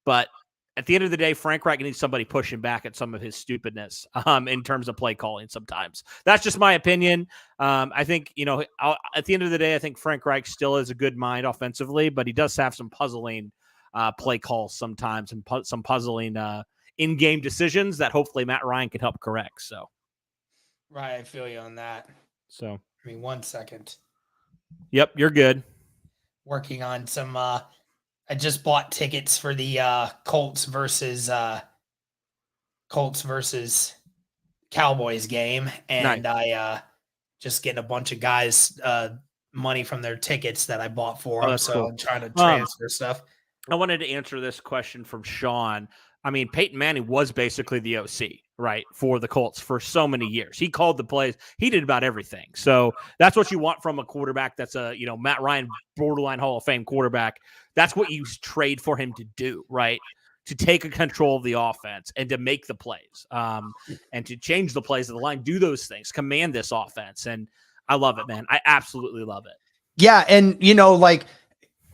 but at the end of the day, Frank Reich needs somebody pushing back at some of his stupidness in terms of play calling sometimes. That's just my opinion. I think, at the end of the day, I think Frank Reich still is a good mind offensively, but he does have some puzzling play calls sometimes and some puzzling in-game decisions that hopefully Matt Ryan can help correct. So, right, I feel you on that. So, 1 second. Yep, you're good. Working on some. I just bought tickets for the Colts versus Cowboys game, and nice. I just getting a bunch of guys money from their tickets that I bought for them. So cool. I'm trying to transfer stuff. I wanted to answer this question from Sean. I mean, Peyton Manning was basically the OC, right, for the Colts for so many years. He called the plays. He did about everything. So that's what you want from a quarterback that's a, Matt Ryan, borderline Hall of Fame quarterback. That's what you trade for him to do, right, to take control of the offense and to make the plays and to change the plays of the line, do those things, command this offense. And I love it, man. I absolutely love it. Yeah, and, like –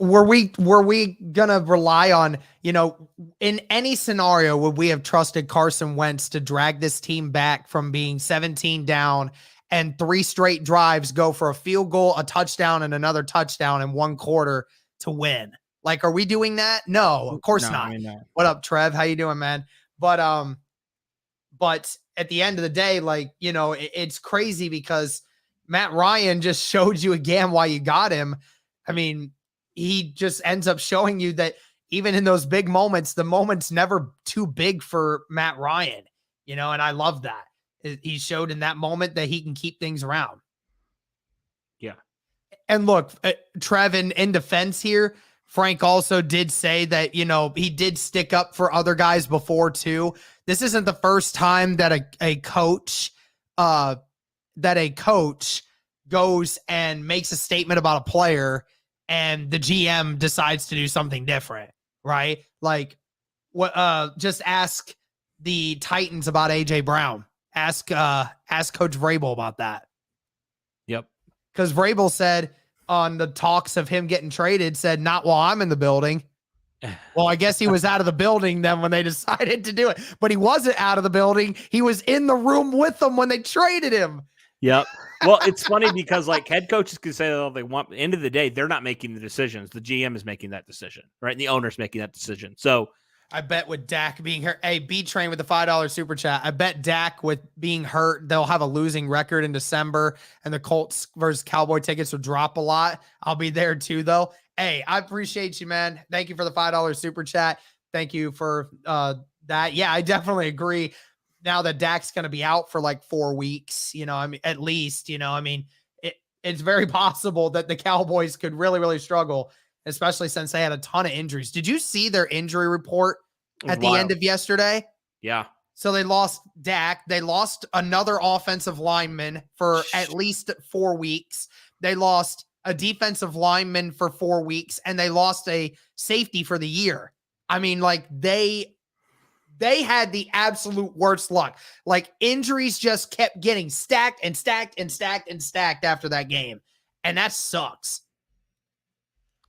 were we gonna rely on, in any scenario, would we have trusted Carson Wentz to drag this team back from being 17 down and 3 straight drives, go for a field goal, a touchdown, and another touchdown in 1 quarter to win? Like, are we doing that? No, of course not. I mean, no. What up, Trev? How you doing, man? But at the end of the day, like, it's crazy because Matt Ryan just showed you again why you got him. I mean, he just ends up showing you that even in those big moments, the moment's never too big for Matt Ryan, and I love that. He showed in that moment that he can keep things around. Yeah. And look, Trev, in defense here, Frank also did say that, he did stick up for other guys before too. This isn't the first time that a coach goes and makes a statement about a player and the GM decides to do something different, right? Like, what? Just ask the Titans about AJ Brown. Ask Coach Vrabel about that. Yep. Because Vrabel said on the talks of him getting traded, said, "Not while I'm in the building." Well, I guess he was out of the building then when they decided to do it, but he wasn't out of the building. He was in the room with them when they traded him. Yep. Well, it's funny because like head coaches can say all they want. At the end of the day, they're not making the decisions. The GM is making that decision, right? And the owner's making that decision. So I bet with Dak being hurt, hey, B-Train with the $5 super chat. I bet Dak with being hurt, they'll have a losing record in December and the Colts versus Cowboy tickets will drop a lot. I'll be there too, though. Hey, I appreciate you, man. Thank you for the $5 super chat. Thank you for that. Yeah, I definitely agree. Now that Dak's going to be out for like 4 weeks, at least, it's very possible that the Cowboys could really, really struggle, especially since they had a ton of injuries. Did you see their injury report at the end of yesterday? Yeah. So they lost Dak. They lost another offensive lineman for at least 4 weeks. They lost a defensive lineman for 4 weeks, and they lost a safety for the year. I mean, like they had the absolute worst luck. Like injuries just kept getting stacked and stacked and stacked and stacked after that game. And that sucks.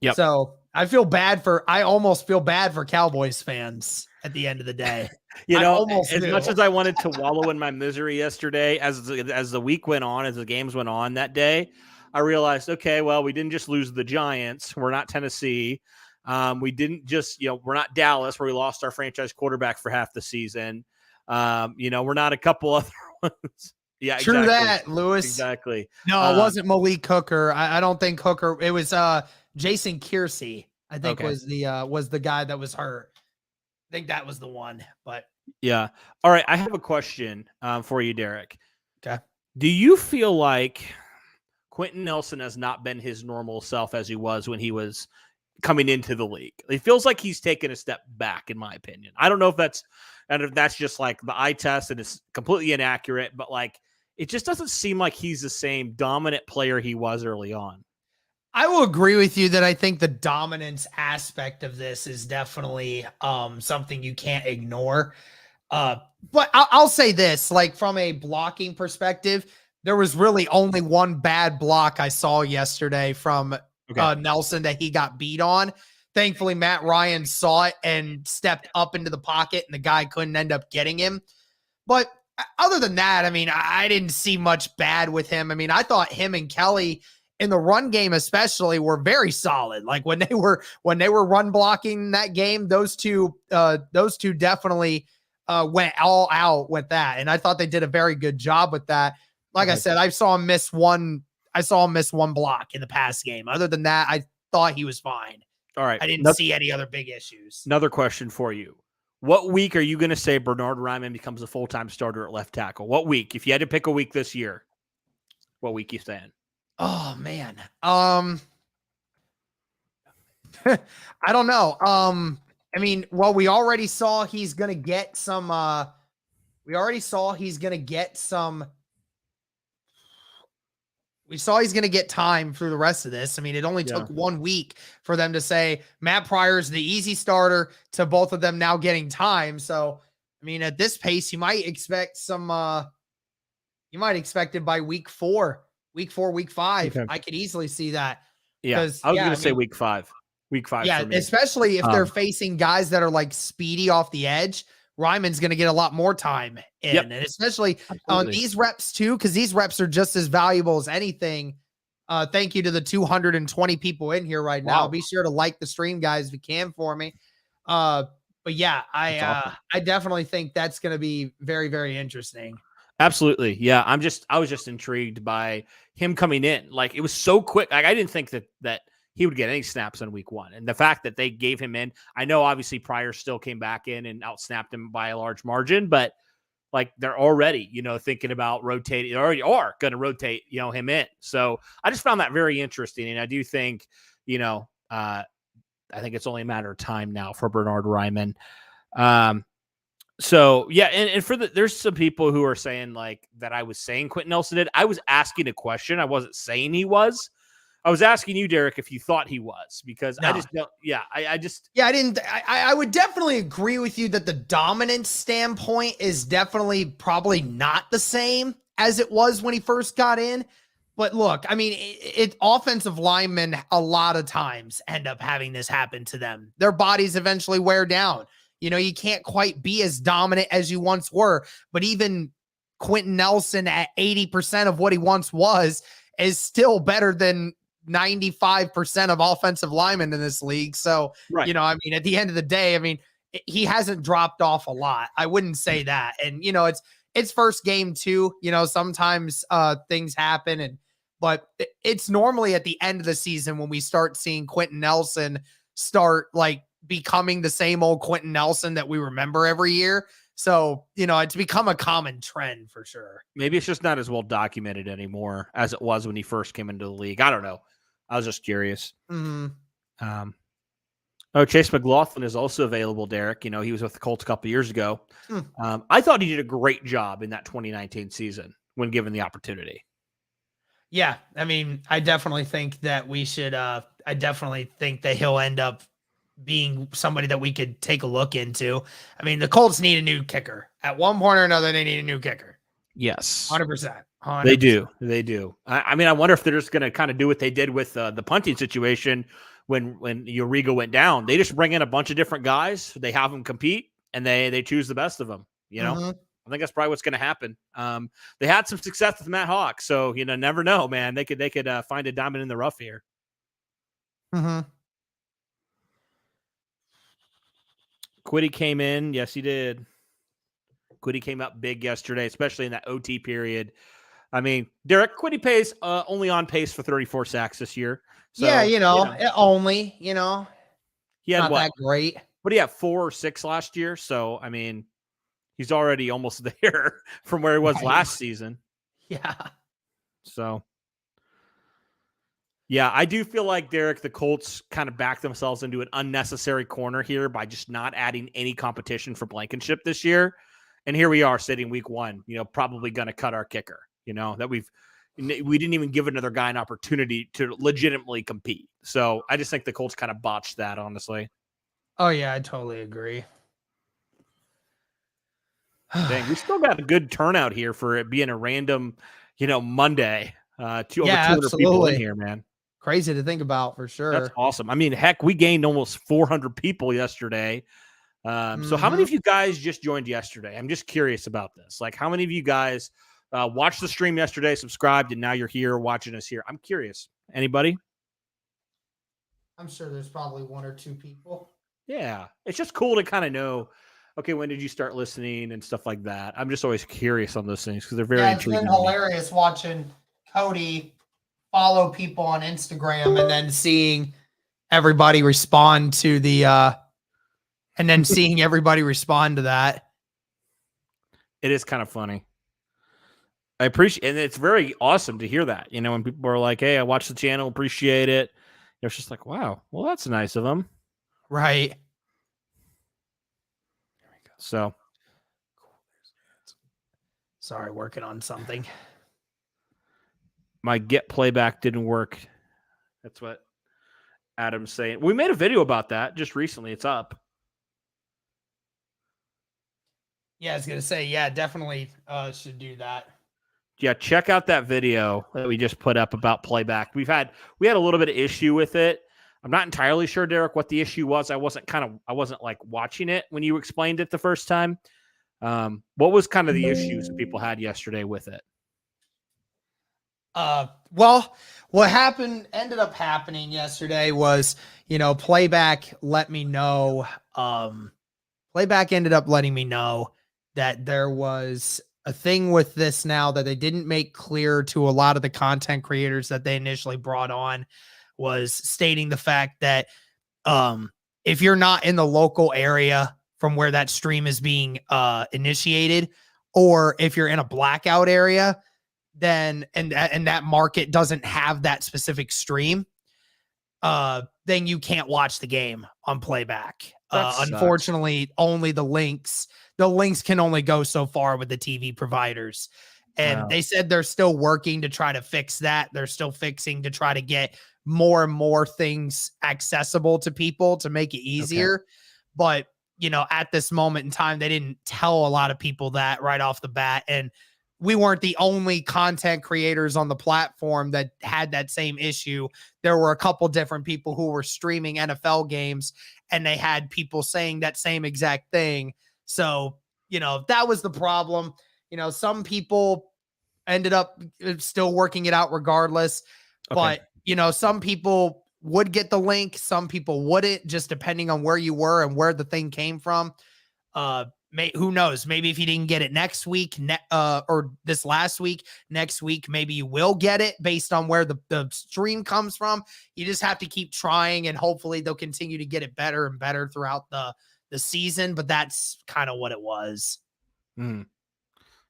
Yep. So I almost feel bad for Cowboys fans at the end of the day. You I know, almost as do. much as I wanted to wallow in my misery yesterday, as the week went on, as the games went on that day, I realized, okay, well, we didn't just lose the Giants. We're not Tennessee. We didn't just, we're not Dallas, where we lost our franchise quarterback for half the season. We're not a couple other ones. Yeah, True exactly. that, Lewis. Exactly. No, it wasn't Malik Hooker. I don't think Hooker. It was Jason Kiersey, I think was the guy that was hurt. I think that was the one. But yeah. All right. I have a question for you, Derek. okay. Do you feel like Quentin Nelson has not been his normal self as he was when he was coming into the league? It feels like he's taken a step back, in my opinion. I don't know if that's just like the eye test and it's completely inaccurate, but like it just doesn't seem like he's the same dominant player he was early on. I will agree with you that I think the dominance aspect of this is definitely something you can't ignore. But I'll say this, like from a blocking perspective, there was really only one bad block I saw yesterday from Nelson that he got beat on. Thankfully, Matt Ryan saw it and stepped up into the pocket, and the guy couldn't end up getting him. But other than that, I mean, I didn't see much bad with him. I mean, I thought him and Kelly in the run game especially were very solid. Like when they were run blocking that game, those two definitely went all out with that. And I thought they did a very good job with that. Like I said, I saw him miss one block in the past game. Other than that, I thought he was fine. All right. I didn't see any other big issues. Another question for you. What week are you going to say Bernhard Raimann becomes a full-time starter at left tackle? What week? If you had to pick a week this year, what week you saying? Oh man. I don't know. I mean, well, we already saw he's going to get some we saw he's going to get time through the rest of this. I mean, it only took 1 week for them to say Matt Pryor's the easy starter to both of them now getting time. So, I mean, at this pace, you might expect it by week 4, week 5. Okay. I could easily see that. Yeah. I was going to say week 5. Week 5. Yeah. Especially if they're facing guys that are like speedy off the edge. Rymann's going to get a lot more time in, and especially on these reps too, because these reps are just as valuable as anything. Thank you to the 220 people in here right now. Be sure to like the stream, guys, if you can for me. But yeah, I definitely think that's going to be very, very interesting. Absolutely. Yeah. I was just intrigued by him coming in. Like it was so quick. Like I didn't think that he would get any snaps on week 1. And the fact that they gave him in, I know obviously Pryor still came back in and outsnapped him by a large margin, but like they're already, thinking about rotating, they already are going to rotate, him in. So I just found that very interesting. And I do think, I think it's only a matter of time now for Bernhard Raimann. So yeah. And there's some people who are saying like that I was saying Quentin Nelson did. I was asking a question. I wasn't saying he was. I was asking you, Derek, if you thought he was, because I just don't. Yeah, I didn't. I would definitely agree with you that the dominance standpoint is definitely probably not the same as it was when he first got in. But look, I mean, offensive linemen a lot of times end up having this happen to them. Their bodies eventually wear down. You can't quite be as dominant as you once were. But even Quentin Nelson at 80% of what he once was is still better than 95% of offensive linemen in this league. So, I mean, at the end of the day, I mean, he hasn't dropped off a lot. I wouldn't say that. And, it's first game too, sometimes things happen but it's normally at the end of the season when we start seeing Quentin Nelson start like becoming the same old Quentin Nelson that we remember every year. So, it's become a common trend for sure. Maybe it's just not as well documented anymore as it was when he first came into the league. I don't know. I was just curious. Mm-hmm. Chase McLaughlin is also available, Derek. He was with the Colts a couple years ago. I thought he did a great job in that 2019 season when given the opportunity. Yeah. I mean, I definitely think that we should, I definitely think that he'll end up being somebody that we could take a look into. I mean, the Colts need a new kicker. At one point or another, they need a new kicker. Yes. 100%. 100%. They do. I mean, I wonder if they're just going to kind of do what they did with the punting situation when Rodrigo went down, they just bring in a bunch of different guys. They have them compete, and they choose the best of them. You know, I think that's probably what's going to happen. They had some success with Matt Hawk, so never know, man. They could find a diamond in the rough here. Quiddy came in, yes, he did. Quiddy came up big yesterday, especially in that OT period. I mean, Derek, Quiddy pays only on pace for 34 sacks this year. So, only, he had not what? that great. What do you have, 4 or 6 last year? So, I mean, he's already almost there from where he was last season. Yeah. So, yeah, I do feel like, Derek, the Colts kind of backed themselves into an unnecessary corner here by just not adding any competition for Blankenship this year. And here we are sitting week 1, probably going to cut our kicker, that we didn't even give another guy an opportunity to legitimately compete. So I just think the Colts kind of botched that, honestly. Oh, yeah, I totally agree. Dang, we still got a good turnout here for it being a random, Monday. Over 200 people in here, man. Crazy to think about, for sure. That's awesome. I mean, heck, we gained almost 400 people yesterday. So how many of you guys just joined yesterday? I'm just curious about this. Like, how many of you guys watched the stream yesterday, subscribed, and now you're here watching us here? I'm curious. Anybody? I'm sure there's probably 1 or 2 people. Yeah. It's just cool to kind of know, okay, when did you start listening and stuff like that? I'm just always curious on those things because they're very intriguing. It's been hilarious watching Cody follow people on Instagram and then seeing everybody respond to that. It is kind of funny. I appreciate, and it's very awesome to hear that, when people are like, hey, I watched the channel, appreciate it. It's just like, wow, well, that's nice of them. Right. There we go. So. Sorry, working on something. My get playback didn't work. That's what Adam's saying. We made a video about that just recently. It's up. Yeah, I was going to say, yeah, definitely should do that. Yeah, check out that video that we just put up about playback. We had a little bit of issue with it. I'm not entirely sure, Derek, what the issue was. I wasn't like watching it when you explained it the first time. What was kind of the issues that people had yesterday with it? Well, what ended up happening yesterday was, playback let me know. Playback ended up letting me know that there was a thing with this now that they didn't make clear to a lot of the content creators that they initially brought on, was stating the fact that if you're not in the local area from where that stream is being initiated, or if you're in a blackout area, then and that market doesn't have that specific stream, then you can't watch the game on playback. Unfortunately, only the links can only go so far with the TV providers. And They said they're still working to try to fix that. They're still fixing to try to get more and more things accessible to people to make it easier. Okay. But, at this moment in time, they didn't tell a lot of people that right off the bat. And we weren't the only content creators on the platform that had that same issue. There were a couple different people who were streaming NFL games, and they had people saying that same exact thing. So, that was the problem. Some people ended up still working it out regardless, but, some people would get the link. Some people wouldn't, just depending on where you were and where the thing came from. Who knows? Maybe if you didn't get it next week, or this last week, next week, maybe you will get it based on where the stream comes from. You just have to keep trying, and hopefully they'll continue to get it better and better throughout the season. But that's kind of what it was.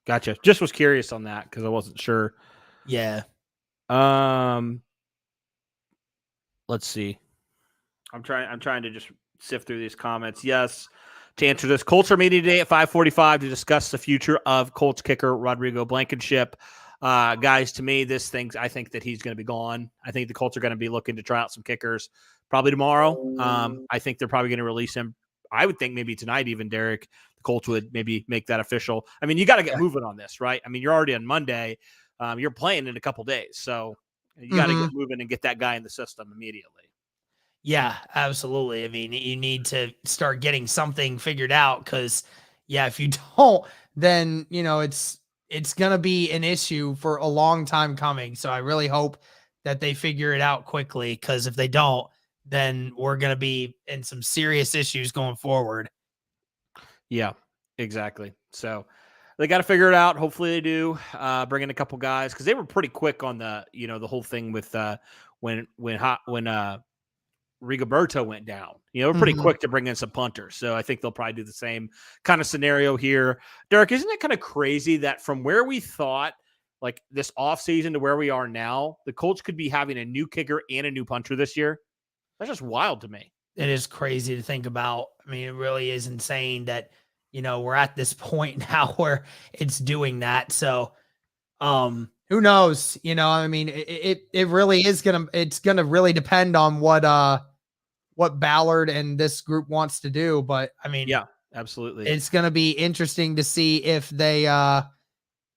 Gotcha. Just was curious on that because I wasn't sure. Yeah. Let's see. I'm trying to just sift through these comments. Yes. To answer this, Colts are meeting today at 5:45 to discuss the future of Colts kicker Rodrigo Blankenship. Guys, to me, I think that he's going to be gone. I think the Colts are going to be looking to try out some kickers probably tomorrow. I think they're probably going to release him. I would think maybe tonight even, Derek. The Colts would maybe make that official. I mean, you got to get moving on this, right? I mean, you're already on Monday. You're playing in a couple days. So you got to get moving and get that guy in the system immediately. Yeah, absolutely. I mean, you need to start getting something figured out because, yeah, if you don't, then it's gonna be an issue for a long time coming. So I really hope that they figure it out quickly because if they don't, then we're gonna be in some serious issues going forward. Yeah, exactly. So they got to figure it out. Hopefully they do. Bring in a couple guys because they were pretty quick on the whole thing with when Rigoberto went down. We're pretty Mhm. quick to bring in some punters. So I think they'll probably do the same kind of scenario here. Derek, isn't it kind of crazy that from where we thought like this offseason to where we are now, the Colts could be having a new kicker and a new punter this year? That's just wild to me. It is crazy to think about. I mean, it really is insane that, we're at this point now where it's doing that. So, who knows? I mean, it really is it's gonna really depend on what Ballard and this group wants to do. But I mean, Yeah, absolutely. it's gonna be interesting to see if they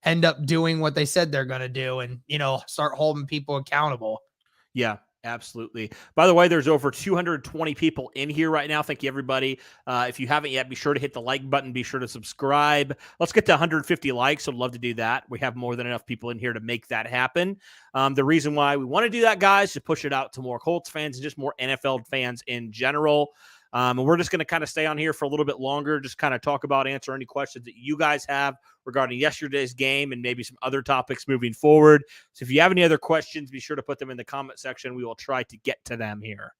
end up doing what they said they're gonna do and start holding people accountable. Yeah, absolutely. By the way, there's over 220 people in here right now. Thank you, everybody. If you haven't yet, be sure to hit the like button. Be sure to subscribe. Let's get to 150 likes. I'd love to do that. We have more than enough people in here to make that happen. The reason why we want to do that, guys, is to push it out to more Colts fans and just more NFL fans in general. And we're just going to kind of stay on here for a little bit longer, just kind of talk about, answer any questions that you guys have regarding yesterday's game and maybe some other topics moving forward. So if you have any other questions, be sure to put them in the comment section. We will try to get to them here.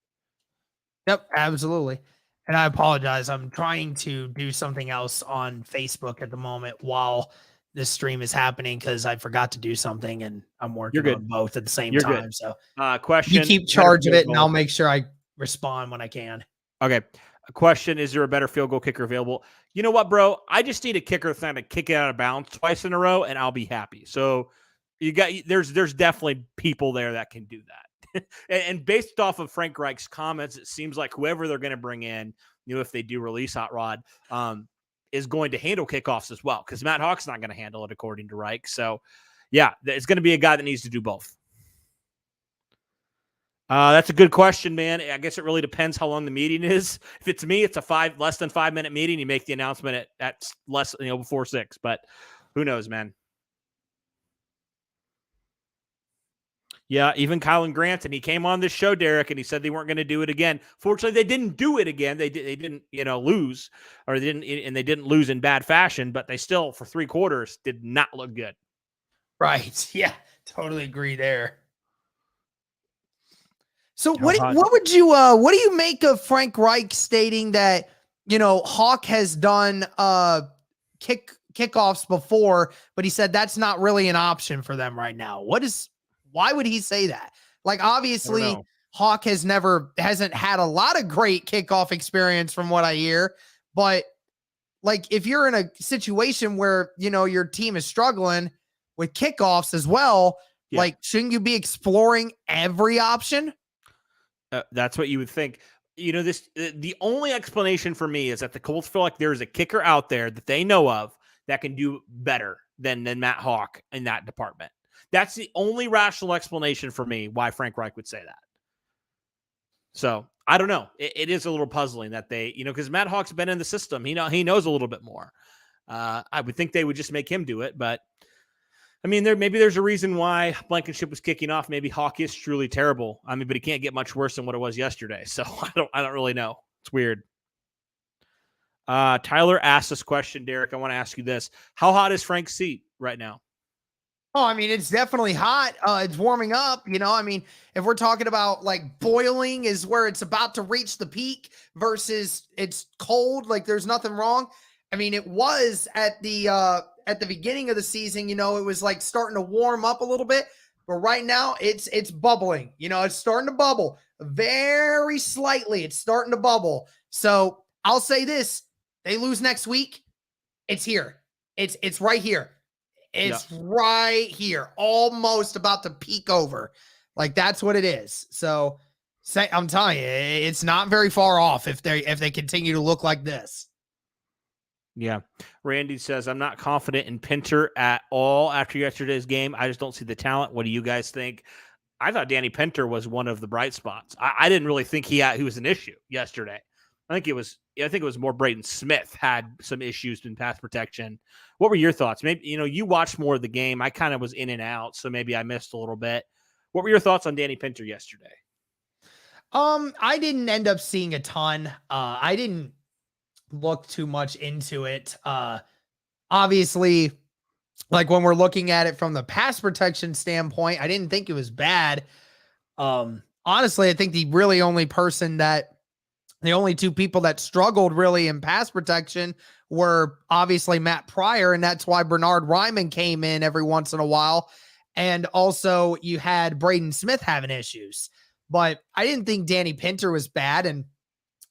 Yep, absolutely. And I apologize. I'm trying to do something else on Facebook at the moment while this stream is happening because I forgot to do something and I'm You're working good. on both at the same You're time. good. So Question. you keep charge of it and I'll make sure I respond when I can. Okay. A question. Is there a better field goal kicker available? You know what, bro? I just need a kicker to kick it out of bounds twice in a row and I'll be happy. So there's definitely people there that can do that. and based off of Frank Reich's comments, it seems like whoever they're going to bring in, if they do release Hot Rod, is going to handle kickoffs as well. Because Matt Hawk's not going to handle it according to Reich. So yeah, it's going to be a guy that needs to do both. That's a good question, man. I guess it really depends how long the meeting is. If it's me, it's a less than 5 minute meeting. You make the announcement at less, before 6, but who knows, man. Yeah, even Kylan Grant, and he came on this show, Derek, and he said they weren't going to do it again. Fortunately, they didn't do it again. They didn't, lose, or they didn't lose in bad fashion, but they still, for 3 quarters, did not look good. Right. Yeah, totally agree there. So what do you make of Frank Reich stating that, Hawk has done kickoffs before, but he said that's not really an option for them right now. Why would he say that? Like, obviously Hawk hasn't had a lot of great kickoff experience from what I hear, but like if you're in a situation where, your team is struggling with kickoffs as well, like shouldn't you be exploring every option? That's what you would think. The only explanation for me is that the Colts feel like there's a kicker out there that they know of that can do better than Matt Hawk in that department. That's the only rational explanation for me why Frank Reich would say that. So I don't know. It is a little puzzling that they, because Matt Hawk's been in the system. He knows a little bit more. I would think they would just make him do it, but I mean, maybe there's a reason why Blankenship was kicking off. Maybe Hawk is truly terrible. I mean, but he can't get much worse than what it was yesterday. So I don't really know. It's weird. Tyler asked this question, Derek. I want to ask you this: how hot is Frank's seat right now? Oh, I mean, it's definitely hot. It's warming up. I mean, if we're talking about like boiling is where it's about to reach the peak versus it's cold, like there's nothing wrong. I mean, it was at the beginning of the season, it was like starting to warm up a little bit, but right now it's bubbling. It's starting to bubble very slightly. It's starting to bubble. So I'll say this: they lose next week. It's here. It's right here. It's right here, almost about to peak over. Like that's what it is. So I'm telling you, it's not very far off if they continue to look like this. Yeah. Randy says, I'm not confident in Pinter at all after yesterday's game. I just don't see the talent. What do you guys think? I thought Danny Pinter was one of the bright spots. I didn't really think he was an issue yesterday. I think it was more Braden Smith had some issues in pass protection. What were your thoughts? Maybe, you watched more of the game. I kind of was in and out, so maybe I missed a little bit. What were your thoughts on Danny Pinter yesterday? I didn't end up seeing a ton. I didn't look too much into it. Obviously, like when we're looking at it from the pass protection standpoint, I didn't think it was bad. Honestly, I think the only two people that struggled really in pass protection were obviously Matt Pryor, and that's why Bernard Ryman came in every once in a while. And also you had Braden Smith having issues, but I didn't think Danny Pinter was bad. And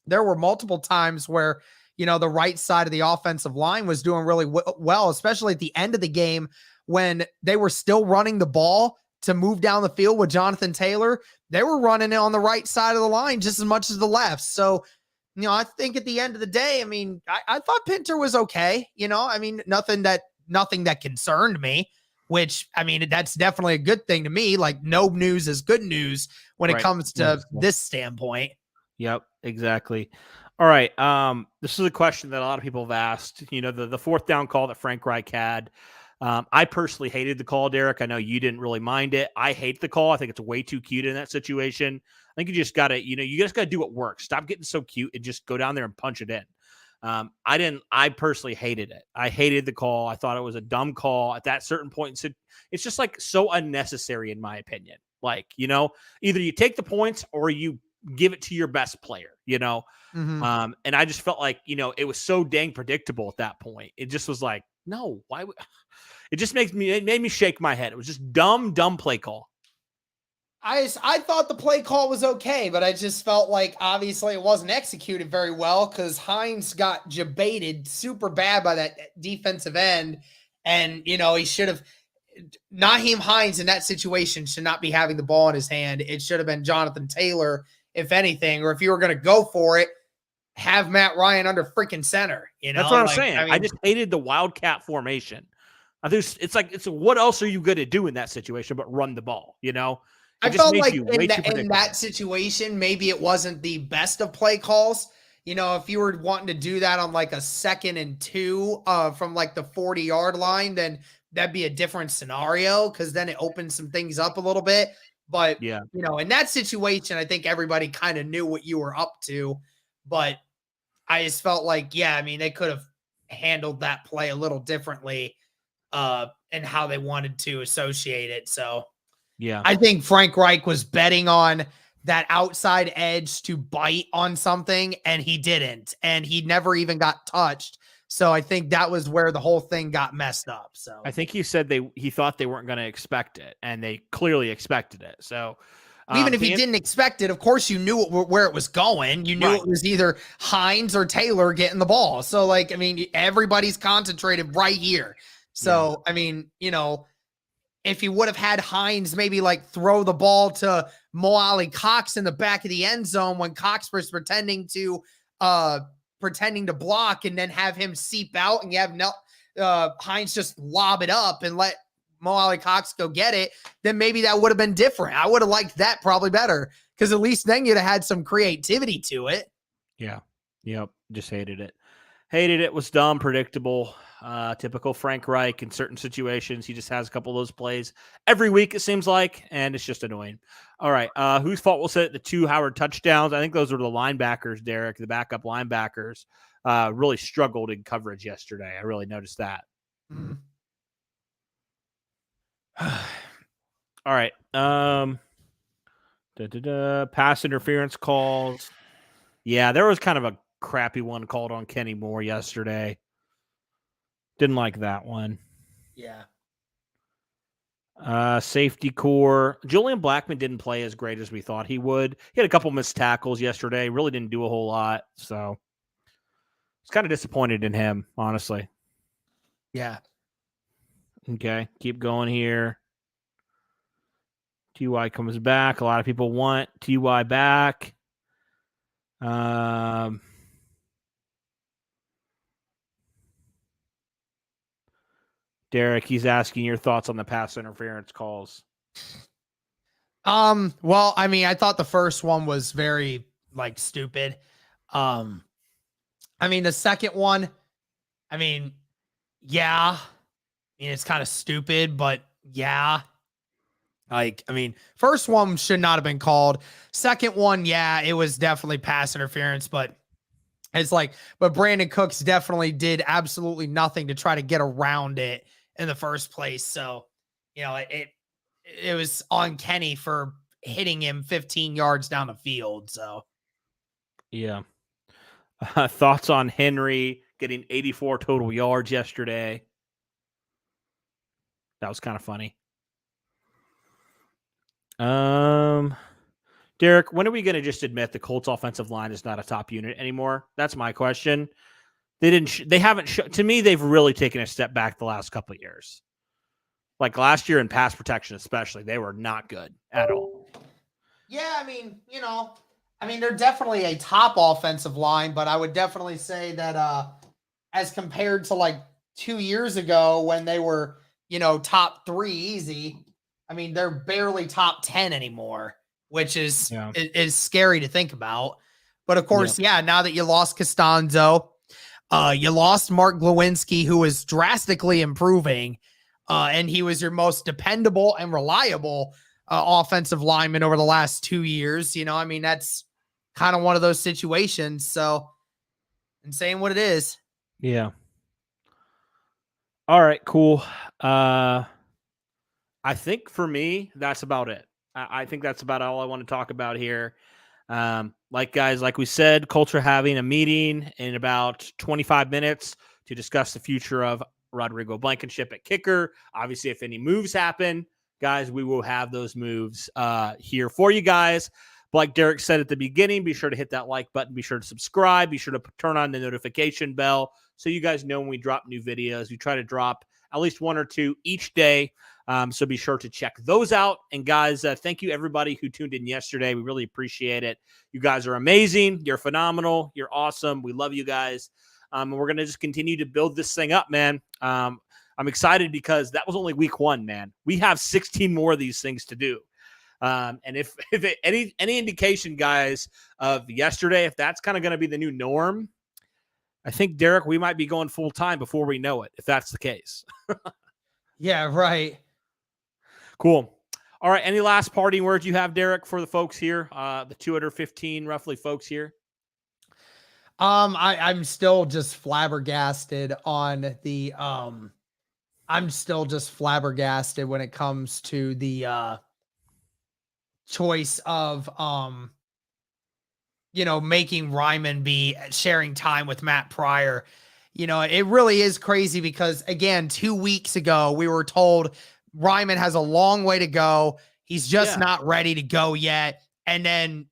there were multiple times where, the right side of the offensive line was doing really well, especially at the end of the game when they were still running the ball to move down the field with Jonathan Taylor. They were running it on the right side of the line just as much as the left. So, I think at the end of the day, I mean, I thought Pinter was okay. Nothing that concerned me, which, I mean, that's definitely a good thing to me. Like, no news is good news when it comes to this standpoint. Yep, exactly. All right. This is a question that a lot of people have asked. The fourth down call that Frank Reich had. I personally hated the call, Derek. I know you didn't really mind it. I hate the call. I think it's way too cute in that situation. I think you just got to, you just got to do what works. Stop getting so cute and just go down there and punch it in. I personally hated it. I hated the call. I thought it was a dumb call at that certain point. It's just like so unnecessary in my opinion. Like, either you take the points or you give it to your best player, Mm-hmm. And I just felt like, it was so dang predictable at that point. It just was like, no, why would it just made me shake my head. It was just dumb play call. I thought the play call was okay, but I just felt like obviously it wasn't executed very well because Hines got jebaited super bad by that defensive end. And, he should have, Naheem Hines in that situation should not be having the ball in his hand. It should have been Jonathan Taylor, if anything, or if you were going to go for it, have Matt Ryan under freaking center. That's what I'm saying. I just hated the Wildcat formation. I think it's what else are you going to do in that situation but run the ball, I felt like in that situation, maybe it wasn't the best of play calls. If you were wanting to do that on like a 2nd and 2 from like the 40-yard line, then that'd be a different scenario because then it opens some things up a little bit. But, yeah, in that situation, I think everybody kind of knew what you were up to. But I just felt like, they could have handled that play a little differently and how they wanted to associate it. So, yeah, I think Frank Reich was betting on that outside edge to bite on something, and he didn't. And he never even got touched. So I think that was where the whole thing got messed up. So I think he said he thought they weren't going to expect it, and they clearly expected it. So even if he didn't expect it, of course you knew where it was going. You knew it was either Hines or Taylor getting the ball. So everybody's concentrated right here. So, if he would have had Hines maybe throw the ball to Mo Ali Cox in the back of the end zone when Cox was pretending to block and then have him seep out and you have Hines just lob it up and let Mo Ali Cox go get it, then maybe that would have been different. I would have liked that probably better because at least then you'd have had some creativity to it. Yeah. Yep. Just hated it. Was dumb, predictable, typical Frank Reich in certain situations. He just has a couple of those plays every week, it seems like, and it's just annoying. All right. Whose fault was it? The 2 Howard touchdowns. I think those were the linebackers, Derek, the backup linebackers, really struggled in coverage yesterday. I really noticed that. Mm-hmm. All right. Pass interference calls. Yeah, there was kind of a crappy one called on Kenny Moore yesterday. Didn't like that one. Yeah. Safety core. Julian Blackman didn't play as great as we thought he would. He had a couple missed tackles yesterday. Really didn't do a whole lot. So I was kind of disappointed in him, honestly. Yeah. Okay. Keep going here. TY comes back. A lot of people want TY back. Derek, he's asking your thoughts on the pass interference calls. Well, I mean, I thought the first one was very like stupid. Um, I mean, the second one, I mean, yeah, I mean, it's kind of stupid, but yeah. Like, I mean, first one should not have been called. Second one, yeah, it was definitely pass interference, but it's like, but Brandon Cooks definitely did absolutely nothing to try to get around it in the first place. So, it was on Kenny for hitting him 15 yards down the field. So, Yeah. Thoughts on Henry getting 84 total yards yesterday? That was kind of funny. Derek, when are we going to just admit the Colts offensive line is not a top unit anymore? That's my question. They haven't to me, they've really taken a step back the last couple of years. Like last year in pass protection, especially, they were not good at all. yeah, I mean, they're definitely a top offensive line, but I would definitely say that as compared to like 2 years ago when they were, top 3 easy, I mean, they're barely top 10 anymore, which is scary to think about. But of course, now that you lost Costanzo, you lost Mark Glowinski, who is drastically improving, and he was your most dependable and reliable offensive lineman over the last 2 years. I mean, that's kind of one of those situations. So, and saying what it is. Yeah. All right, cool. I think for me, that's about it. I think that's about all I want to talk about here. Like we said, Colts are having a meeting in about 25 minutes to discuss the future of Rodrigo Blankenship at kicker. Obviously, if any moves happen, guys, we will have those moves here for you guys. But like Derek said at the beginning, be sure to hit that like button. Be sure to subscribe. Be sure to turn on the notification bell so you guys know when we drop new videos. We try to drop at least 1 or 2 each day. So be sure to check those out. And guys, thank you everybody who tuned in yesterday. We really appreciate it. You guys are amazing. You're phenomenal. You're awesome. We love you guys. And we're going to just continue to build this thing up, man. I'm excited because that was only week 1, man. We have 16 more of these things to do. And if any indication, guys, of yesterday, if that's kind of going to be the new norm, I think, Derek, we might be going full time before we know it, if that's the case. Yeah, right. Cool. All right. Any last parting words you have, Derek, for the folks here, the 215 roughly folks here? I'm still just flabbergasted on the I'm still just flabbergasted when it comes to the choice of making Ryman be sharing time with Matt Pryor. It really is crazy because again, 2 weeks ago we were told Ryman has a long way to go. He's just not ready to go yet. And then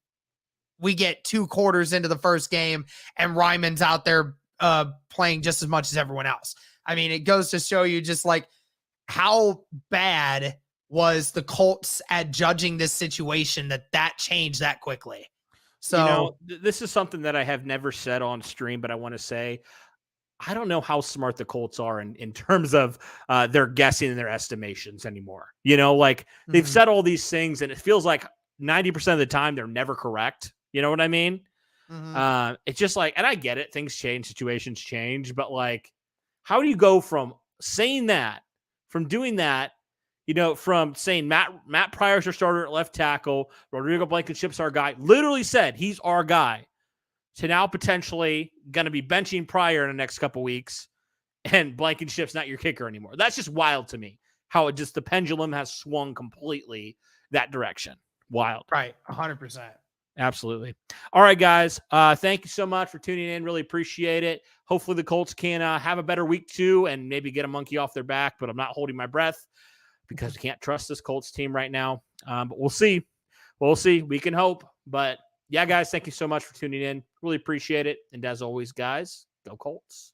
we get 2 quarters into the first game and Ryman's out there playing just as much as everyone else. I mean, it goes to show you just like how bad was the Colts at judging this situation that changed that quickly. So, this is something that I have never said on stream, but I want to say, I don't know how smart the Colts are in terms of their guessing and their estimations anymore. They've said all these things and it feels like 90% of the time they're never correct. You know what I mean? mm-hmm. It's just like, and I get it. Things change, situations change, but like, how do you go from saying that, from doing that, from saying Matt Pryor's our starter at left tackle, Rodrigo Blankenship's our guy, literally said he's our guy, to now potentially going to be benching Pryor in the next couple weeks, and Blankenship's not your kicker anymore. That's just wild to me, how the pendulum has swung completely that direction. Wild. Right, 100%. Absolutely. All right, guys. Thank you so much for tuning in. Really appreciate it. Hopefully the Colts can have a better week 2 and maybe get a monkey off their back, but I'm not holding my breath because we can't trust this Colts team right now. But we'll see. We'll see. We can hope. But yeah, guys, thank you so much for tuning in. Really appreciate it. And as always, guys, go Colts.